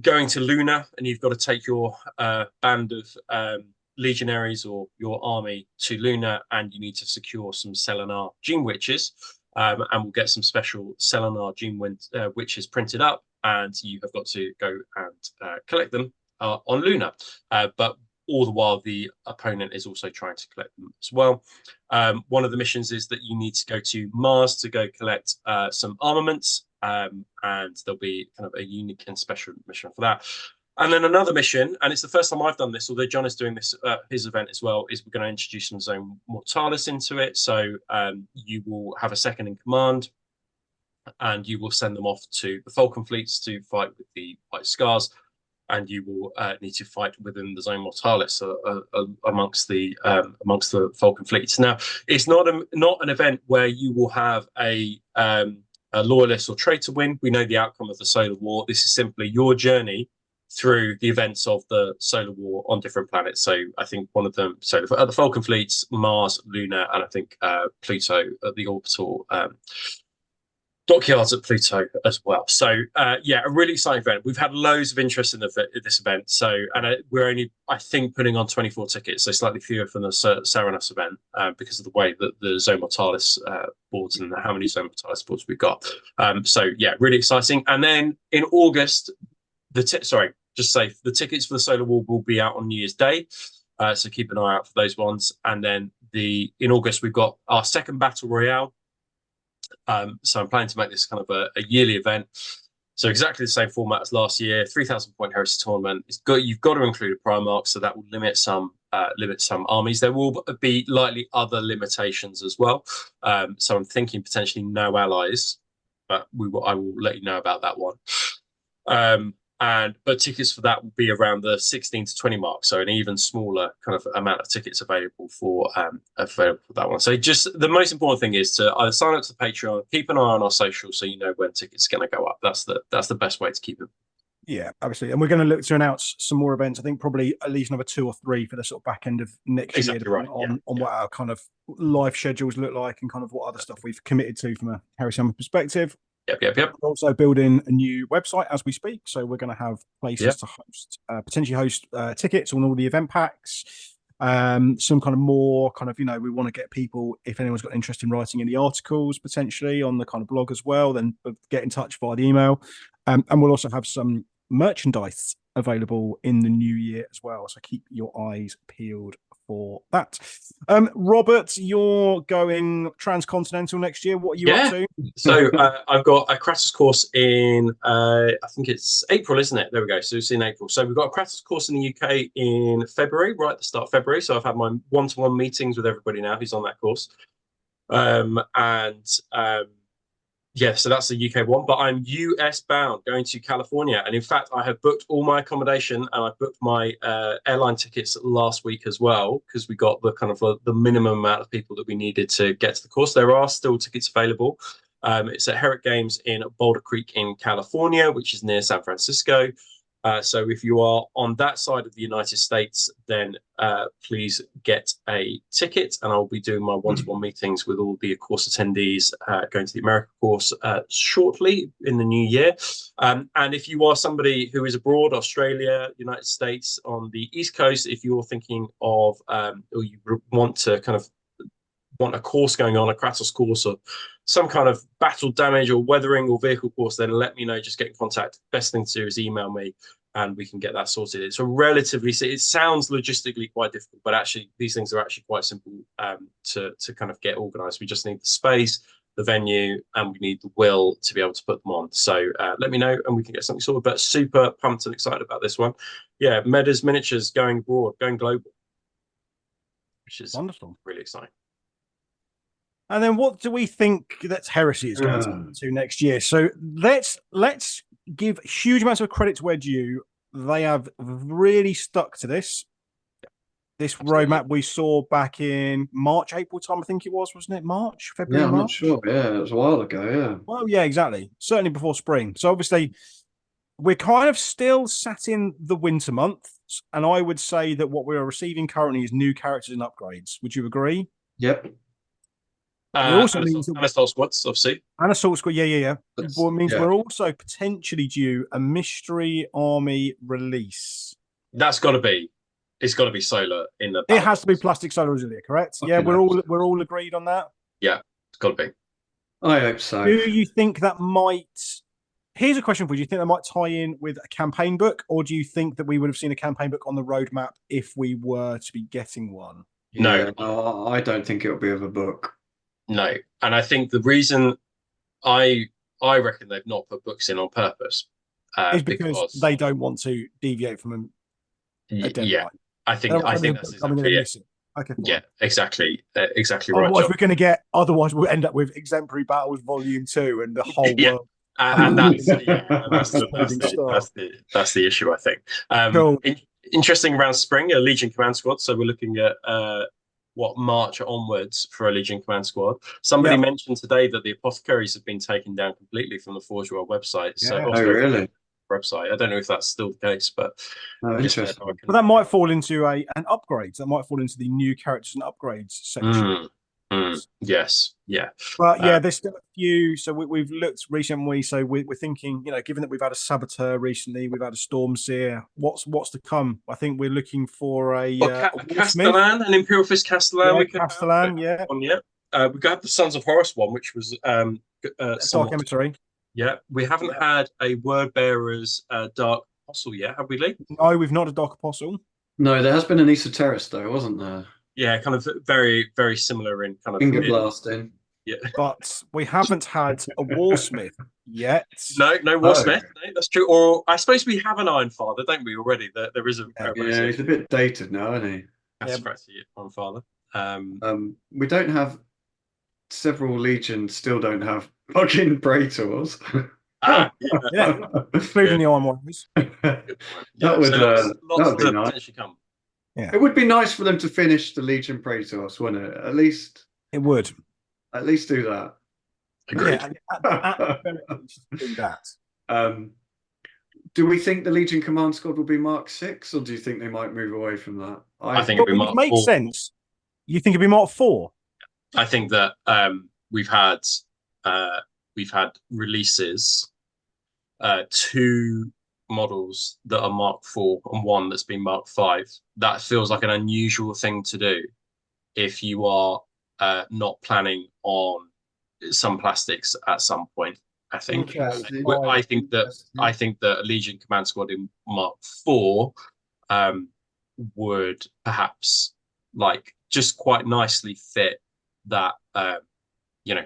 [SPEAKER 3] going to Luna, and you've got to take your band of legionaries or your army to Luna, and you need to secure some Selenar Gene Witches, and we'll get some special Selenar Gene Witches printed up, and you have got to go and collect them on Luna. But all the while, the opponent is also trying to collect them as well. One of the missions is that you need to go to Mars to go collect some armaments, and there'll be kind of a unique and special mission for that. And then another mission, and it's the first time I've done this, although John is doing this his event as well, is we're going to introduce some Zone Mortalis into it. So you will have a second in command, and you will send them off to the Falcon fleets to fight with the White Scars, and you will need to fight within the Zone Mortalis amongst the Falcon fleets. Now, it's not an event where you will have a loyalist or traitor win. We know the outcome of the Solar War. This is simply your journey through the events of the Solar War on different planets. So I think one of them, so the Falcon fleets, Mars, Luna, and I think Pluto at the orbital dockyards at Pluto as well. So yeah, a really exciting event. We've had loads of interest in this event. So, and we're only, I think, putting on 24 tickets, so slightly fewer from the Saranos event because of the way that the Zone Mortalis boards and how many Zone Mortalis boards we've got. So yeah, really exciting. And then in August, the tickets for the Solar War will be out on New Year's Day, so keep an eye out for those ones. And then in August we've got our second Battle Royale. So I'm planning to make this kind of a yearly event. So exactly the same format as last year, 3,000 point Heresy tournament. You've got to include a Primarch, so that will limit some armies. There will be likely other limitations as well. So I'm thinking potentially no allies, but I will let you know about that one. But tickets for that will be around the 16 to 20 mark, so an even smaller kind of amount of tickets available for that one. So just the most important thing is to either sign up to the Patreon, keep an eye on our socials so you know when tickets are going to go up. That's the best way to keep it. Yeah,
[SPEAKER 1] absolutely. And we're going to look to announce some more events. I think probably at least another 2 or 3 for the sort of back end of next year,
[SPEAKER 3] right.
[SPEAKER 1] on what our kind of life schedules look like and kind of what other stuff we've committed to from a Heresy Hammer perspective.
[SPEAKER 3] Yep.
[SPEAKER 1] We're also building a new website as we speak, so we're going to have places to host, potentially host tickets on all the event packs. Some kind of more kind of, we want to get people, if anyone's got interest in writing any articles potentially on the kind of blog as well, then get in touch via the email. And we'll also have some merchandise available in the new year as well. So keep your eyes peeled for that. Robert, you're going transcontinental next year. What are you up to?
[SPEAKER 3] So I've got a Kratos course in, I think it's April, isn't it? There we go. So it's in April. So we've got a Kratos course in the UK in February, right at the start of February. So I've had my one-to-one meetings with everybody now who's on that course. Yeah, so that's the UK one, but I'm US bound going to California. And in fact, I have booked all my accommodation and I booked my airline tickets last week as well, because we got the kind of the minimum amount of people that we needed to get to the course. There are still tickets available. It's at Herrick Games in Boulder Creek in California, which is near San Francisco. So if you are on that side of the United States, then please get a ticket, and I'll be doing my one-to-one meetings with all the course attendees going to the America course shortly in the new year. And if you are somebody who is abroad, Australia, United States, on the East Coast, if you're thinking of or you want to kind of want a course going on, a Kratos course or some kind of battle damage or weathering or vehicle course, then let me know. Just get in contact. Best thing to do is email me and we can get that sorted. It's a relatively, it sounds logistically quite difficult, but actually these things are actually quite simple to kind of get organized. We just need the space, the venue, and we need the will to be able to put them on. So let me know and we can get something sorted, but super pumped and excited about this one. Yeah, Meda's Miniatures going abroad, going global, which is
[SPEAKER 1] wonderful,
[SPEAKER 3] really exciting.
[SPEAKER 1] And then what do we think that Heresy is going to next year? So let's give huge amounts of credit to where due. They have really stuck to this. This roadmap we saw back in March, April time, I think it was, wasn't it? March, February,
[SPEAKER 2] yeah, I'm
[SPEAKER 1] March?
[SPEAKER 2] not sure. Yeah, it was a while ago, yeah.
[SPEAKER 1] Well, yeah, exactly. Certainly before spring. So obviously we're kind of still sat in the winter months, and I would say that what we are receiving currently is new characters and upgrades. Would you agree?
[SPEAKER 2] Yep.
[SPEAKER 1] It also
[SPEAKER 3] means and assault squads, obviously.
[SPEAKER 1] And assault squad, yeah. Well, it means
[SPEAKER 2] yeah.
[SPEAKER 1] we're also potentially due a mystery army release.
[SPEAKER 3] That's got to be. It's got to be solar in the.
[SPEAKER 1] It has to be plastic solar Auxilia, correct?
[SPEAKER 2] Okay,
[SPEAKER 1] yeah, we're all agreed on that.
[SPEAKER 3] Yeah, it's got to be.
[SPEAKER 2] I hope so.
[SPEAKER 1] Do you think that might? Here's a question for you: do you think that might tie in with a campaign book, or do you think that we would have seen a campaign book on the roadmap if we were to be getting one?
[SPEAKER 3] No,
[SPEAKER 2] I don't think it'll be of a book.
[SPEAKER 3] No, and I think the reason I reckon they've not put books in on purpose
[SPEAKER 1] is because they don't want to deviate from a deadline.
[SPEAKER 3] Yeah, I think that's exactly it.
[SPEAKER 1] Okay,
[SPEAKER 3] yeah, exactly right.
[SPEAKER 1] Otherwise, we're going to get. Otherwise, we'll end up with Exemplary Battles Volume 2 and the whole world.
[SPEAKER 3] And that's the issue, I think.
[SPEAKER 1] Cool.
[SPEAKER 3] Interesting around spring, a Legion Command Squad. So we're looking at March onwards for a Legion Command Squad. Somebody mentioned today that the apothecaries have been taken down completely from the Forge World website.
[SPEAKER 2] Yeah. So really?
[SPEAKER 3] Website. I don't know if that's still the case, but
[SPEAKER 1] interesting. But that might fall into an upgrade. That might fall into the new characters and upgrades section.
[SPEAKER 3] Yes, yeah.
[SPEAKER 1] But yeah, there's still a few. So we've looked recently. So we're thinking, given that we've had a Saboteur recently, we've had a Stormseer. What's to come? I think we're looking for a
[SPEAKER 3] Castellan, an Imperial Fist Castellan.
[SPEAKER 1] Castellan, yeah.
[SPEAKER 3] We got the Sons of Horus one, which was
[SPEAKER 1] Dark Emissary.
[SPEAKER 3] Yeah, we haven't had a Word Bearer's Dark Apostle yet, have we, Lee?
[SPEAKER 1] No, we've not a Dark Apostle.
[SPEAKER 2] No, there has been an Esoterist though, wasn't there?
[SPEAKER 3] Yeah, kind of very, very similar in kind of
[SPEAKER 2] finger blasting.
[SPEAKER 3] Yeah,
[SPEAKER 1] but we haven't had a Warsmith yet.
[SPEAKER 3] No Warsmith. No, that's true. Or I suppose we have an Iron Father, don't we? Already, there is a.
[SPEAKER 2] Yeah, he's a bit dated now, isn't he?
[SPEAKER 3] That's Iron Father.
[SPEAKER 2] We don't have. Several legions still don't have fucking Praetors.
[SPEAKER 1] Including the Iron Ones.
[SPEAKER 2] That would be nice. Yeah. It would be nice for them to finish the Legion Praetors, wouldn't it? At least
[SPEAKER 1] it would.
[SPEAKER 2] At least do that.
[SPEAKER 3] Agreed.
[SPEAKER 1] Do that.
[SPEAKER 2] Do we think the Legion Command Squad will be Mark 6, or do you think they might move away from that?
[SPEAKER 3] I think it'll be Mark 4.
[SPEAKER 1] It makes sense. You think it'll be Mark 4?
[SPEAKER 3] I think that we've had we've had releases, 2 models that are Mark IV and 1 that's been Mark V. That feels like an unusual thing to do if you are not planning on some plastics at some point. I think. I think that a Legion Command Squad in Mark IV would perhaps like just quite nicely fit that. You know,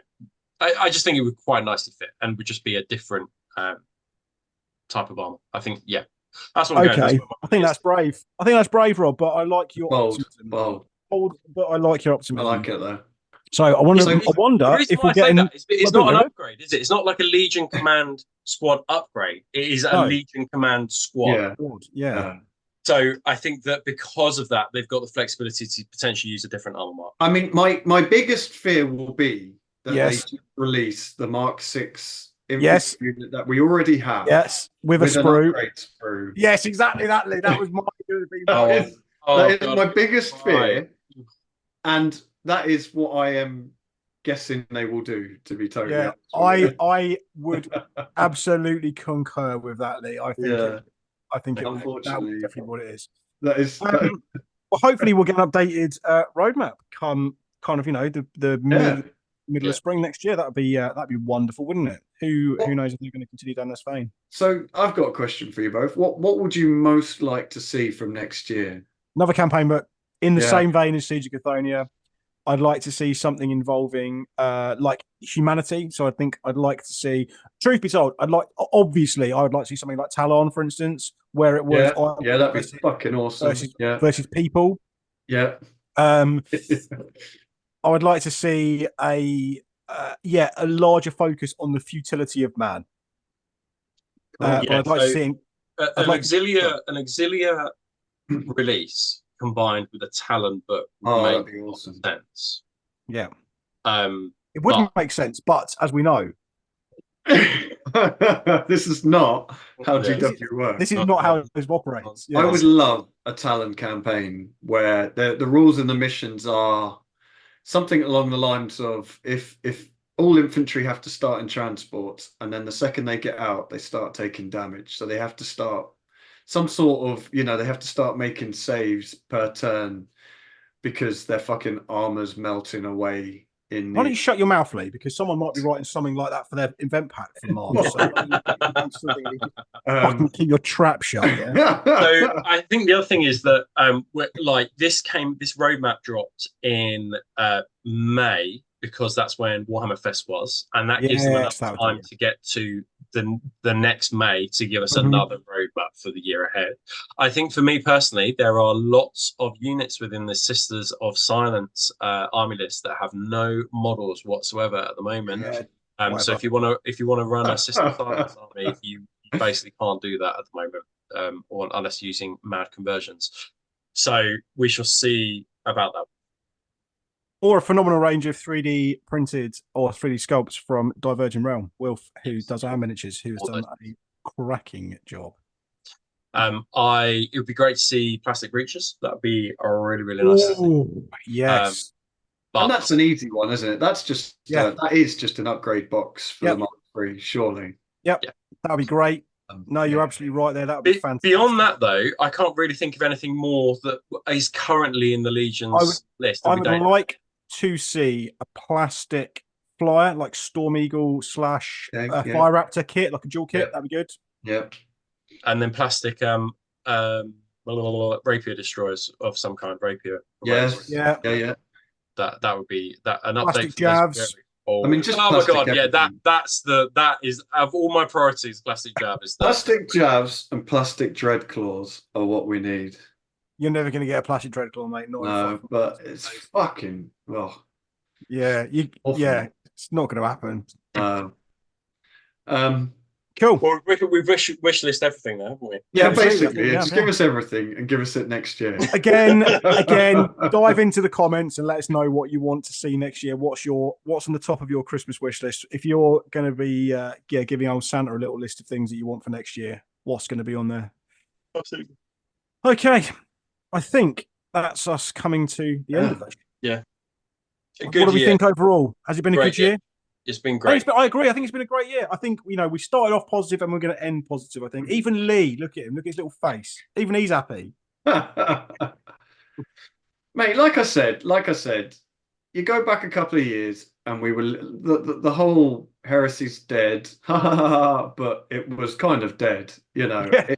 [SPEAKER 3] I just think it would quite nicely fit and would just be a different type of armor. I think, yeah, that's what I'm going.
[SPEAKER 1] Okay, I think that's brave. I think that's brave, Rob. But I like your optimism.
[SPEAKER 2] Bold.
[SPEAKER 1] But I like your optimism.
[SPEAKER 2] I like it though.
[SPEAKER 1] So I wonder if we're getting.
[SPEAKER 3] It's not an upgrade, is it? It's not like a Legion Command Squad upgrade. It is a Legion Command Squad.
[SPEAKER 1] Yeah.
[SPEAKER 3] So I think that because of that, they've got the flexibility to potentially use a different armor mark.
[SPEAKER 2] I mean, my biggest fear will be that they release the Mark VI unit that we already have.
[SPEAKER 1] Yes, with a sprue. Yes, exactly that, Lee. That was my
[SPEAKER 2] that is my biggest fear. And that is what I am guessing they will do, to be totally honest.
[SPEAKER 1] I would absolutely concur with that, Lee. I think that would definitely what it is.
[SPEAKER 2] That is
[SPEAKER 1] well, hopefully we'll get an updated roadmap come kind of, the middle of spring next year. That'd be wonderful, wouldn't it? Who knows if they're going to continue down this vein.
[SPEAKER 2] So I've got a question for you both. What would you most like to see from next year?
[SPEAKER 1] Another campaign book in the same vein as Siege of Cthonia. I'd like to see something involving like humanity. So I think I'd like to see, truth be told, I would like to see something like Talon, for instance, where it was
[SPEAKER 2] that'd be fucking awesome.
[SPEAKER 1] Versus people.
[SPEAKER 2] Yeah.
[SPEAKER 1] I would like to see a larger focus on the futility of man. I'd like to see
[SPEAKER 3] an auxilia release combined with a Talon book
[SPEAKER 2] that'd be awesome.
[SPEAKER 3] Sense.
[SPEAKER 1] Yeah. It wouldn't make sense, but as we know,
[SPEAKER 2] this is not how GW works.
[SPEAKER 1] This is not how it operates.
[SPEAKER 2] Yes. I would love a Talon campaign where the rules and the missions are something along the lines of if all infantry have to start in transport, and then the second they get out, they start taking damage. So they have to start some sort of, they have to start making saves per turn because their fucking armor's melting away. Why
[SPEAKER 1] don't you shut your mouth, Lee? Because someone might be writing something like that for their event pack for March. So keep your trap shut. Yeah?
[SPEAKER 3] So I think the other thing is that this roadmap dropped in May because that's when Warhammer Fest was, and that gives them enough time to get to the next May to give us another roadmap for the year ahead. I think for me personally, there are lots of units within the Sisters of Silence army list that have no models whatsoever at the moment. So if you want to run a Sister of Silence army, you basically can't do that at the moment, or unless using mad conversions. So we shall see about that.
[SPEAKER 1] Or a phenomenal range of 3D printed or 3D sculpts from Divergent Realm. Wilf, who does our miniatures, who has done a cracking job.
[SPEAKER 3] It would be great to see plastic breaches. That would be a really, really nice thing.
[SPEAKER 1] Yes.
[SPEAKER 2] And that's an easy one, isn't it? That's just that is just an upgrade box for the Mark III, surely.
[SPEAKER 1] Yep. That would be great. No, you're absolutely right there. That would be fantastic.
[SPEAKER 3] Beyond that, though, I can't really think of anything more that is currently in the Legion's list.
[SPEAKER 1] I would like to see a plastic flyer, like Storm Eagle / Fire Raptor kit, like a dual kit. That'd be good.
[SPEAKER 2] Yep.
[SPEAKER 3] And then plastic rapier destroyers of some kind, rapier.
[SPEAKER 2] Yes.
[SPEAKER 1] Yeah.
[SPEAKER 3] That would be an
[SPEAKER 1] plastic
[SPEAKER 3] update.
[SPEAKER 1] Jabs.
[SPEAKER 2] I mean, just
[SPEAKER 3] my god, that is of all my priorities. Plastic jab is
[SPEAKER 2] plastic jabs and plastic dread claws are what we need.
[SPEAKER 1] You're never going to get a plastic dreadclaw, mate.
[SPEAKER 2] No, but it's fucking
[SPEAKER 1] yeah, it's not going to happen.
[SPEAKER 3] Cool. Well, we've wish list everything now, haven't we?
[SPEAKER 2] Yeah, basically. Just give us everything and give us it next year.
[SPEAKER 1] Again, dive into the comments and let us know what you want to see next year. What's on the top of your Christmas wish list? If you're going to be giving old Santa a little list of things that you want for next year, what's going to be on there?
[SPEAKER 3] Absolutely.
[SPEAKER 1] Okay. I think that's us coming to the end of it.
[SPEAKER 3] Yeah.
[SPEAKER 1] What do we think overall? Has it been a good year?
[SPEAKER 3] It's been great.
[SPEAKER 1] I agree. I think it's been a great year. I think, we started off positive and we're going to end positive, I think. Even Lee, look at him. Look at his little face. Even he's happy.
[SPEAKER 2] Mate, like I said, you go back a couple of years and we were the whole heresy's dead, but it was kind of dead,
[SPEAKER 1] Yeah.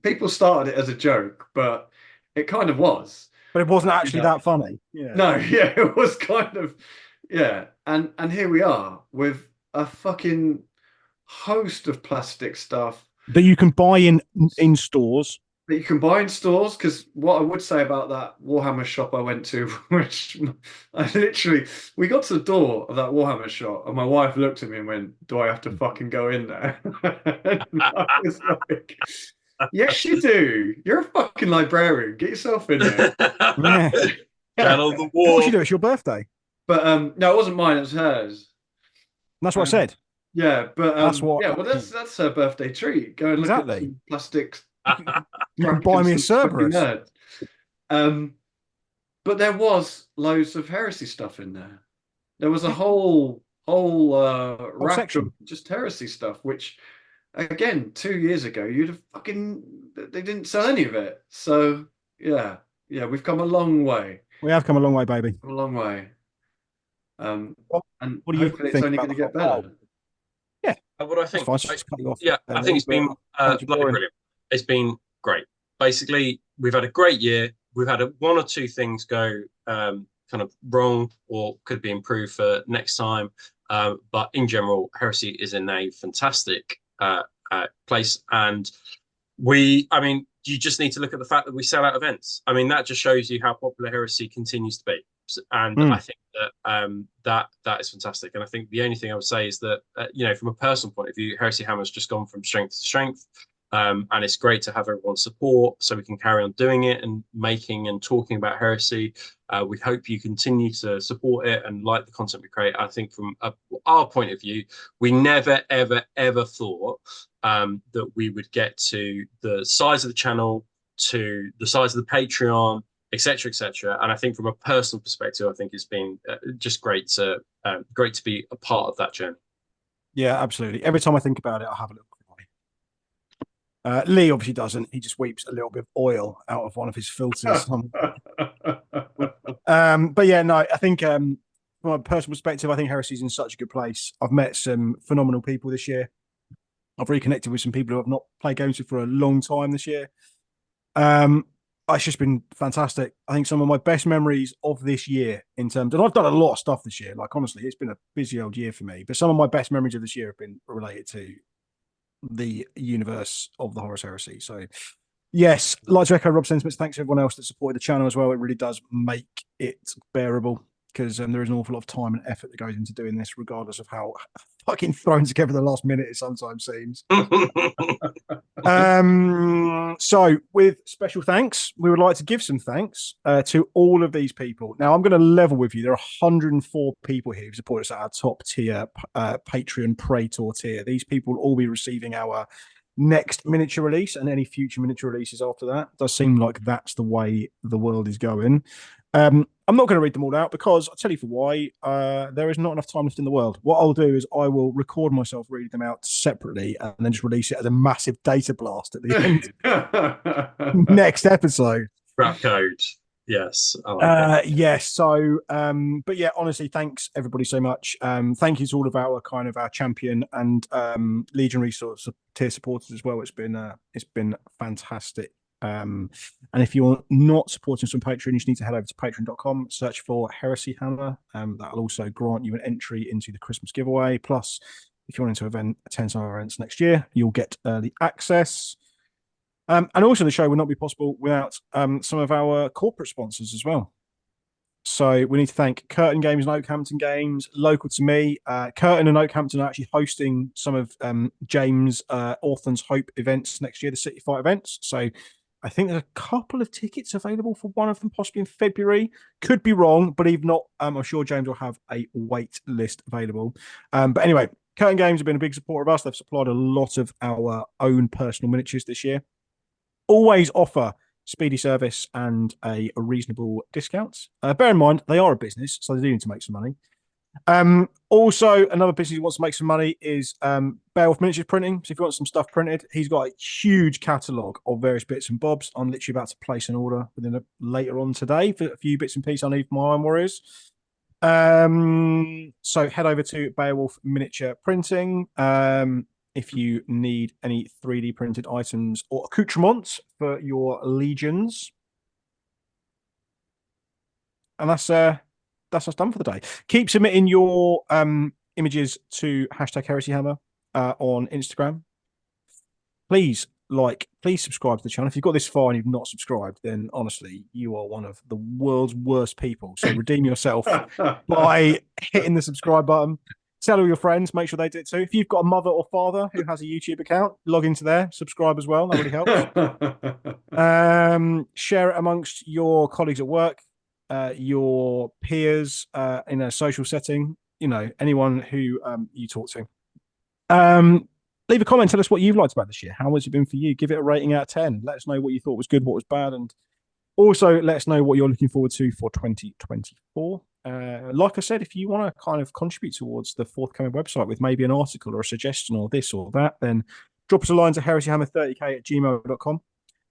[SPEAKER 2] People started it as a joke, but it kind of was.
[SPEAKER 1] But it wasn't actually that funny. Yeah.
[SPEAKER 2] No, yeah, it was kind of, yeah. And here we are with a fucking host of plastic stuff
[SPEAKER 1] that you can buy in stores.
[SPEAKER 2] that you can buy in stores. Because what I would say about that Warhammer shop I went to, which we got to the door of that Warhammer shop, and my wife looked at me and went, "Do I have to fucking go in there?" And I was like, "Yes, you do. You're a fucking librarian. Get yourself in there."
[SPEAKER 1] Yeah.
[SPEAKER 3] Channel the
[SPEAKER 1] Of
[SPEAKER 3] war.
[SPEAKER 1] course you do. It's your birthday.
[SPEAKER 2] But no, it wasn't mine. It was hers.
[SPEAKER 1] That's what I said.
[SPEAKER 2] Yeah, but
[SPEAKER 1] That's what.
[SPEAKER 2] yeah, well, that's her birthday treat. Go and look at some plastic.
[SPEAKER 1] You can buy me a Cerberus.
[SPEAKER 2] But there was loads of heresy stuff in there. There was a whole rack
[SPEAKER 1] section
[SPEAKER 2] of just heresy stuff, which again 2 years ago you'd have they didn't sell any of it. So yeah, we've come a long way.
[SPEAKER 1] We have come a long way, baby.
[SPEAKER 2] A long way.
[SPEAKER 1] And
[SPEAKER 2] what do you think? It's only going to get better.
[SPEAKER 1] Yeah.
[SPEAKER 3] What I think.
[SPEAKER 1] I
[SPEAKER 3] think it's been bloody brilliant. It's been great. Basically, we've had a great year. We've had one or two things go kind of wrong or could be improved for next time. But in general, Heresy is in a fantastic place. And you just need to look at the fact that we sell out events. I mean, that just shows you how popular Heresy continues to be. And I think that that is fantastic. And I think the only thing I would say is that, from a personal point of view, Heresy Hammer's just gone from strength to strength. And it's great to have everyone's support so we can carry on doing it and making and talking about Heresy. We hope you continue to support it and like the content we create. I think from our point of view, we never, ever, ever thought that we would get to the size of the channel, to the size of the Patreon, etc., etc. And I think from a personal perspective, I think it's been just great to be a part of that journey.
[SPEAKER 1] Yeah, absolutely. Every time I think about it, I have a little cry. Lee obviously doesn't. He just weeps a little bit of oil out of one of his filters. But yeah, no, I think from a personal perspective, I think Heresy's in such a good place. I've met some phenomenal people this year. I've reconnected with some people who I've not played games with for a long time this year. It's just been fantastic. I think some of my best memories of this year and I've done a lot of stuff this year. Like, honestly, it's been a busy old year for me. But some of my best memories of this year have been related to the universe of the Horus Heresy. So, yes, like to echo Rob's sentiments. Thanks to everyone else that supported the channel as well. It really does make it bearable because there is an awful lot of time and effort that goes into doing this, regardless of how fucking thrown together the last minute it sometimes seems. So, with special thanks, we would like to give some thanks to all of these people. Now, I'm going to level with you. There are 104 people here who support us at our top tier Patreon Praetor tier. These people will all be receiving our next miniature release and any future miniature releases after that. It does seem like that's the way the world is going. I'm not going to read them all out because I'll tell you for why. There is not enough time left in the world. What I'll do is I will record myself reading them out separately and then just release it as a massive data blast at the end. Next episode.
[SPEAKER 3] Scrap code. Yes.
[SPEAKER 1] Yes. So, but yeah, honestly, thanks everybody so much. Thank you to all of our champion and legionary sort of tier supporters as well. It's been fantastic. And if you're not supporting us on Patreon, you just need to head over to patreon.com, search for Heresy Hammer. That'll also grant you an entry into the Christmas giveaway. Plus, if you want to attend some of our events next year, you'll get early access. And also the show would not be possible without some of our corporate sponsors as well. So we need to thank Curtin Games and Oakhampton Games, local to me. Curtin and Oakhampton are actually hosting some of James Orthan's Hope events next year, the City Fight events. So I think there's a couple of tickets available for one of them, possibly in February. Could be wrong, but if not, I'm sure James will have a wait list available. But anyway, Curtin Games have been a big supporter of us. They've supplied a lot of our own personal miniatures this year. Always offer speedy service and a reasonable discount. Bear in mind, they are a business, so they do need to make some money. Also, another business who wants to make some money is Beowulf Miniature Printing. So if you want some stuff printed, he's got a huge catalogue of various bits and bobs. I'm literally about to place an order later on today for a few bits and pieces I need for my Iron Warriors. So head over to Beowulf Miniature Printing. If you need any 3D printed items or accoutrements for your legions. And that's us done for the day. Keep submitting your images to #HeresyHammer on Instagram. Please please subscribe to the channel. If you've got this far and you've not subscribed, then honestly, you are one of the world's worst people. So redeem yourself by hitting the subscribe button. Tell all your friends, make sure they do it too. If you've got a mother or father who has a YouTube account, log into there, subscribe as well. That really helps. Share it amongst your colleagues at work, your peers in a social setting, anyone who you talk to. Leave a comment, tell us what you've liked about this year. How has it been for you? Give it a rating out of 10. Let us know what you thought was good, what was bad, and also let us know what you're looking forward to for 2024. Like I said, if you want to kind of contribute towards the forthcoming website with maybe an article or a suggestion or this or that, then drop us a line to heresyhammer30k@gmail.com.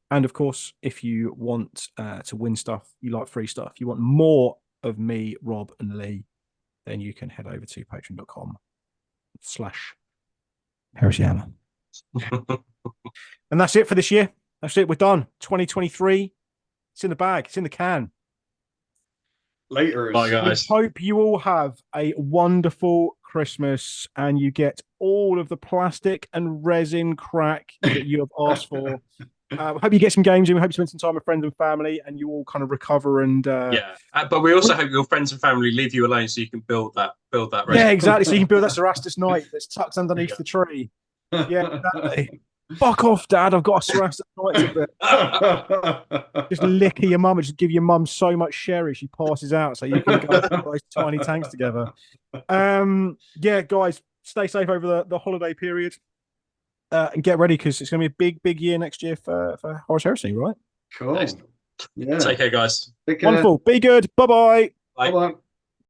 [SPEAKER 1] And of course, if you want to win stuff, you like free stuff, you want more of me, Rob, and Lee, then you can head over to patreon.com/heresyhammer. And that's it for this year. That's it. We're done. 2023. It's in the bag. It's in the can.
[SPEAKER 2] Later.
[SPEAKER 3] Bye, guys.
[SPEAKER 1] We hope you all have a wonderful Christmas and you get all of the plastic and resin crack that you have asked for. Hope you get some games in. We hope you spend some time with friends and family and you all kind of recover and
[SPEAKER 3] but we also hope your friends and family leave you alone so you can build that resin.
[SPEAKER 1] Yeah, exactly. So you can build that Cerastus Knight that's tucked underneath the tree. Yeah, exactly. Fuck off, Dad. I've got a Cerastus Knight to bit. Just lick your mum and just give your mum so much sherry she passes out so you can go those tiny tanks together. Yeah, guys, stay safe over the holiday period. And get ready because it's going to be a big year next year for Horus Heresy, right?
[SPEAKER 2] Cool. Yeah.
[SPEAKER 3] Take care, guys.
[SPEAKER 2] Take care.
[SPEAKER 1] Wonderful. Be good. Bye-bye.
[SPEAKER 3] Bye.
[SPEAKER 2] Bye-bye.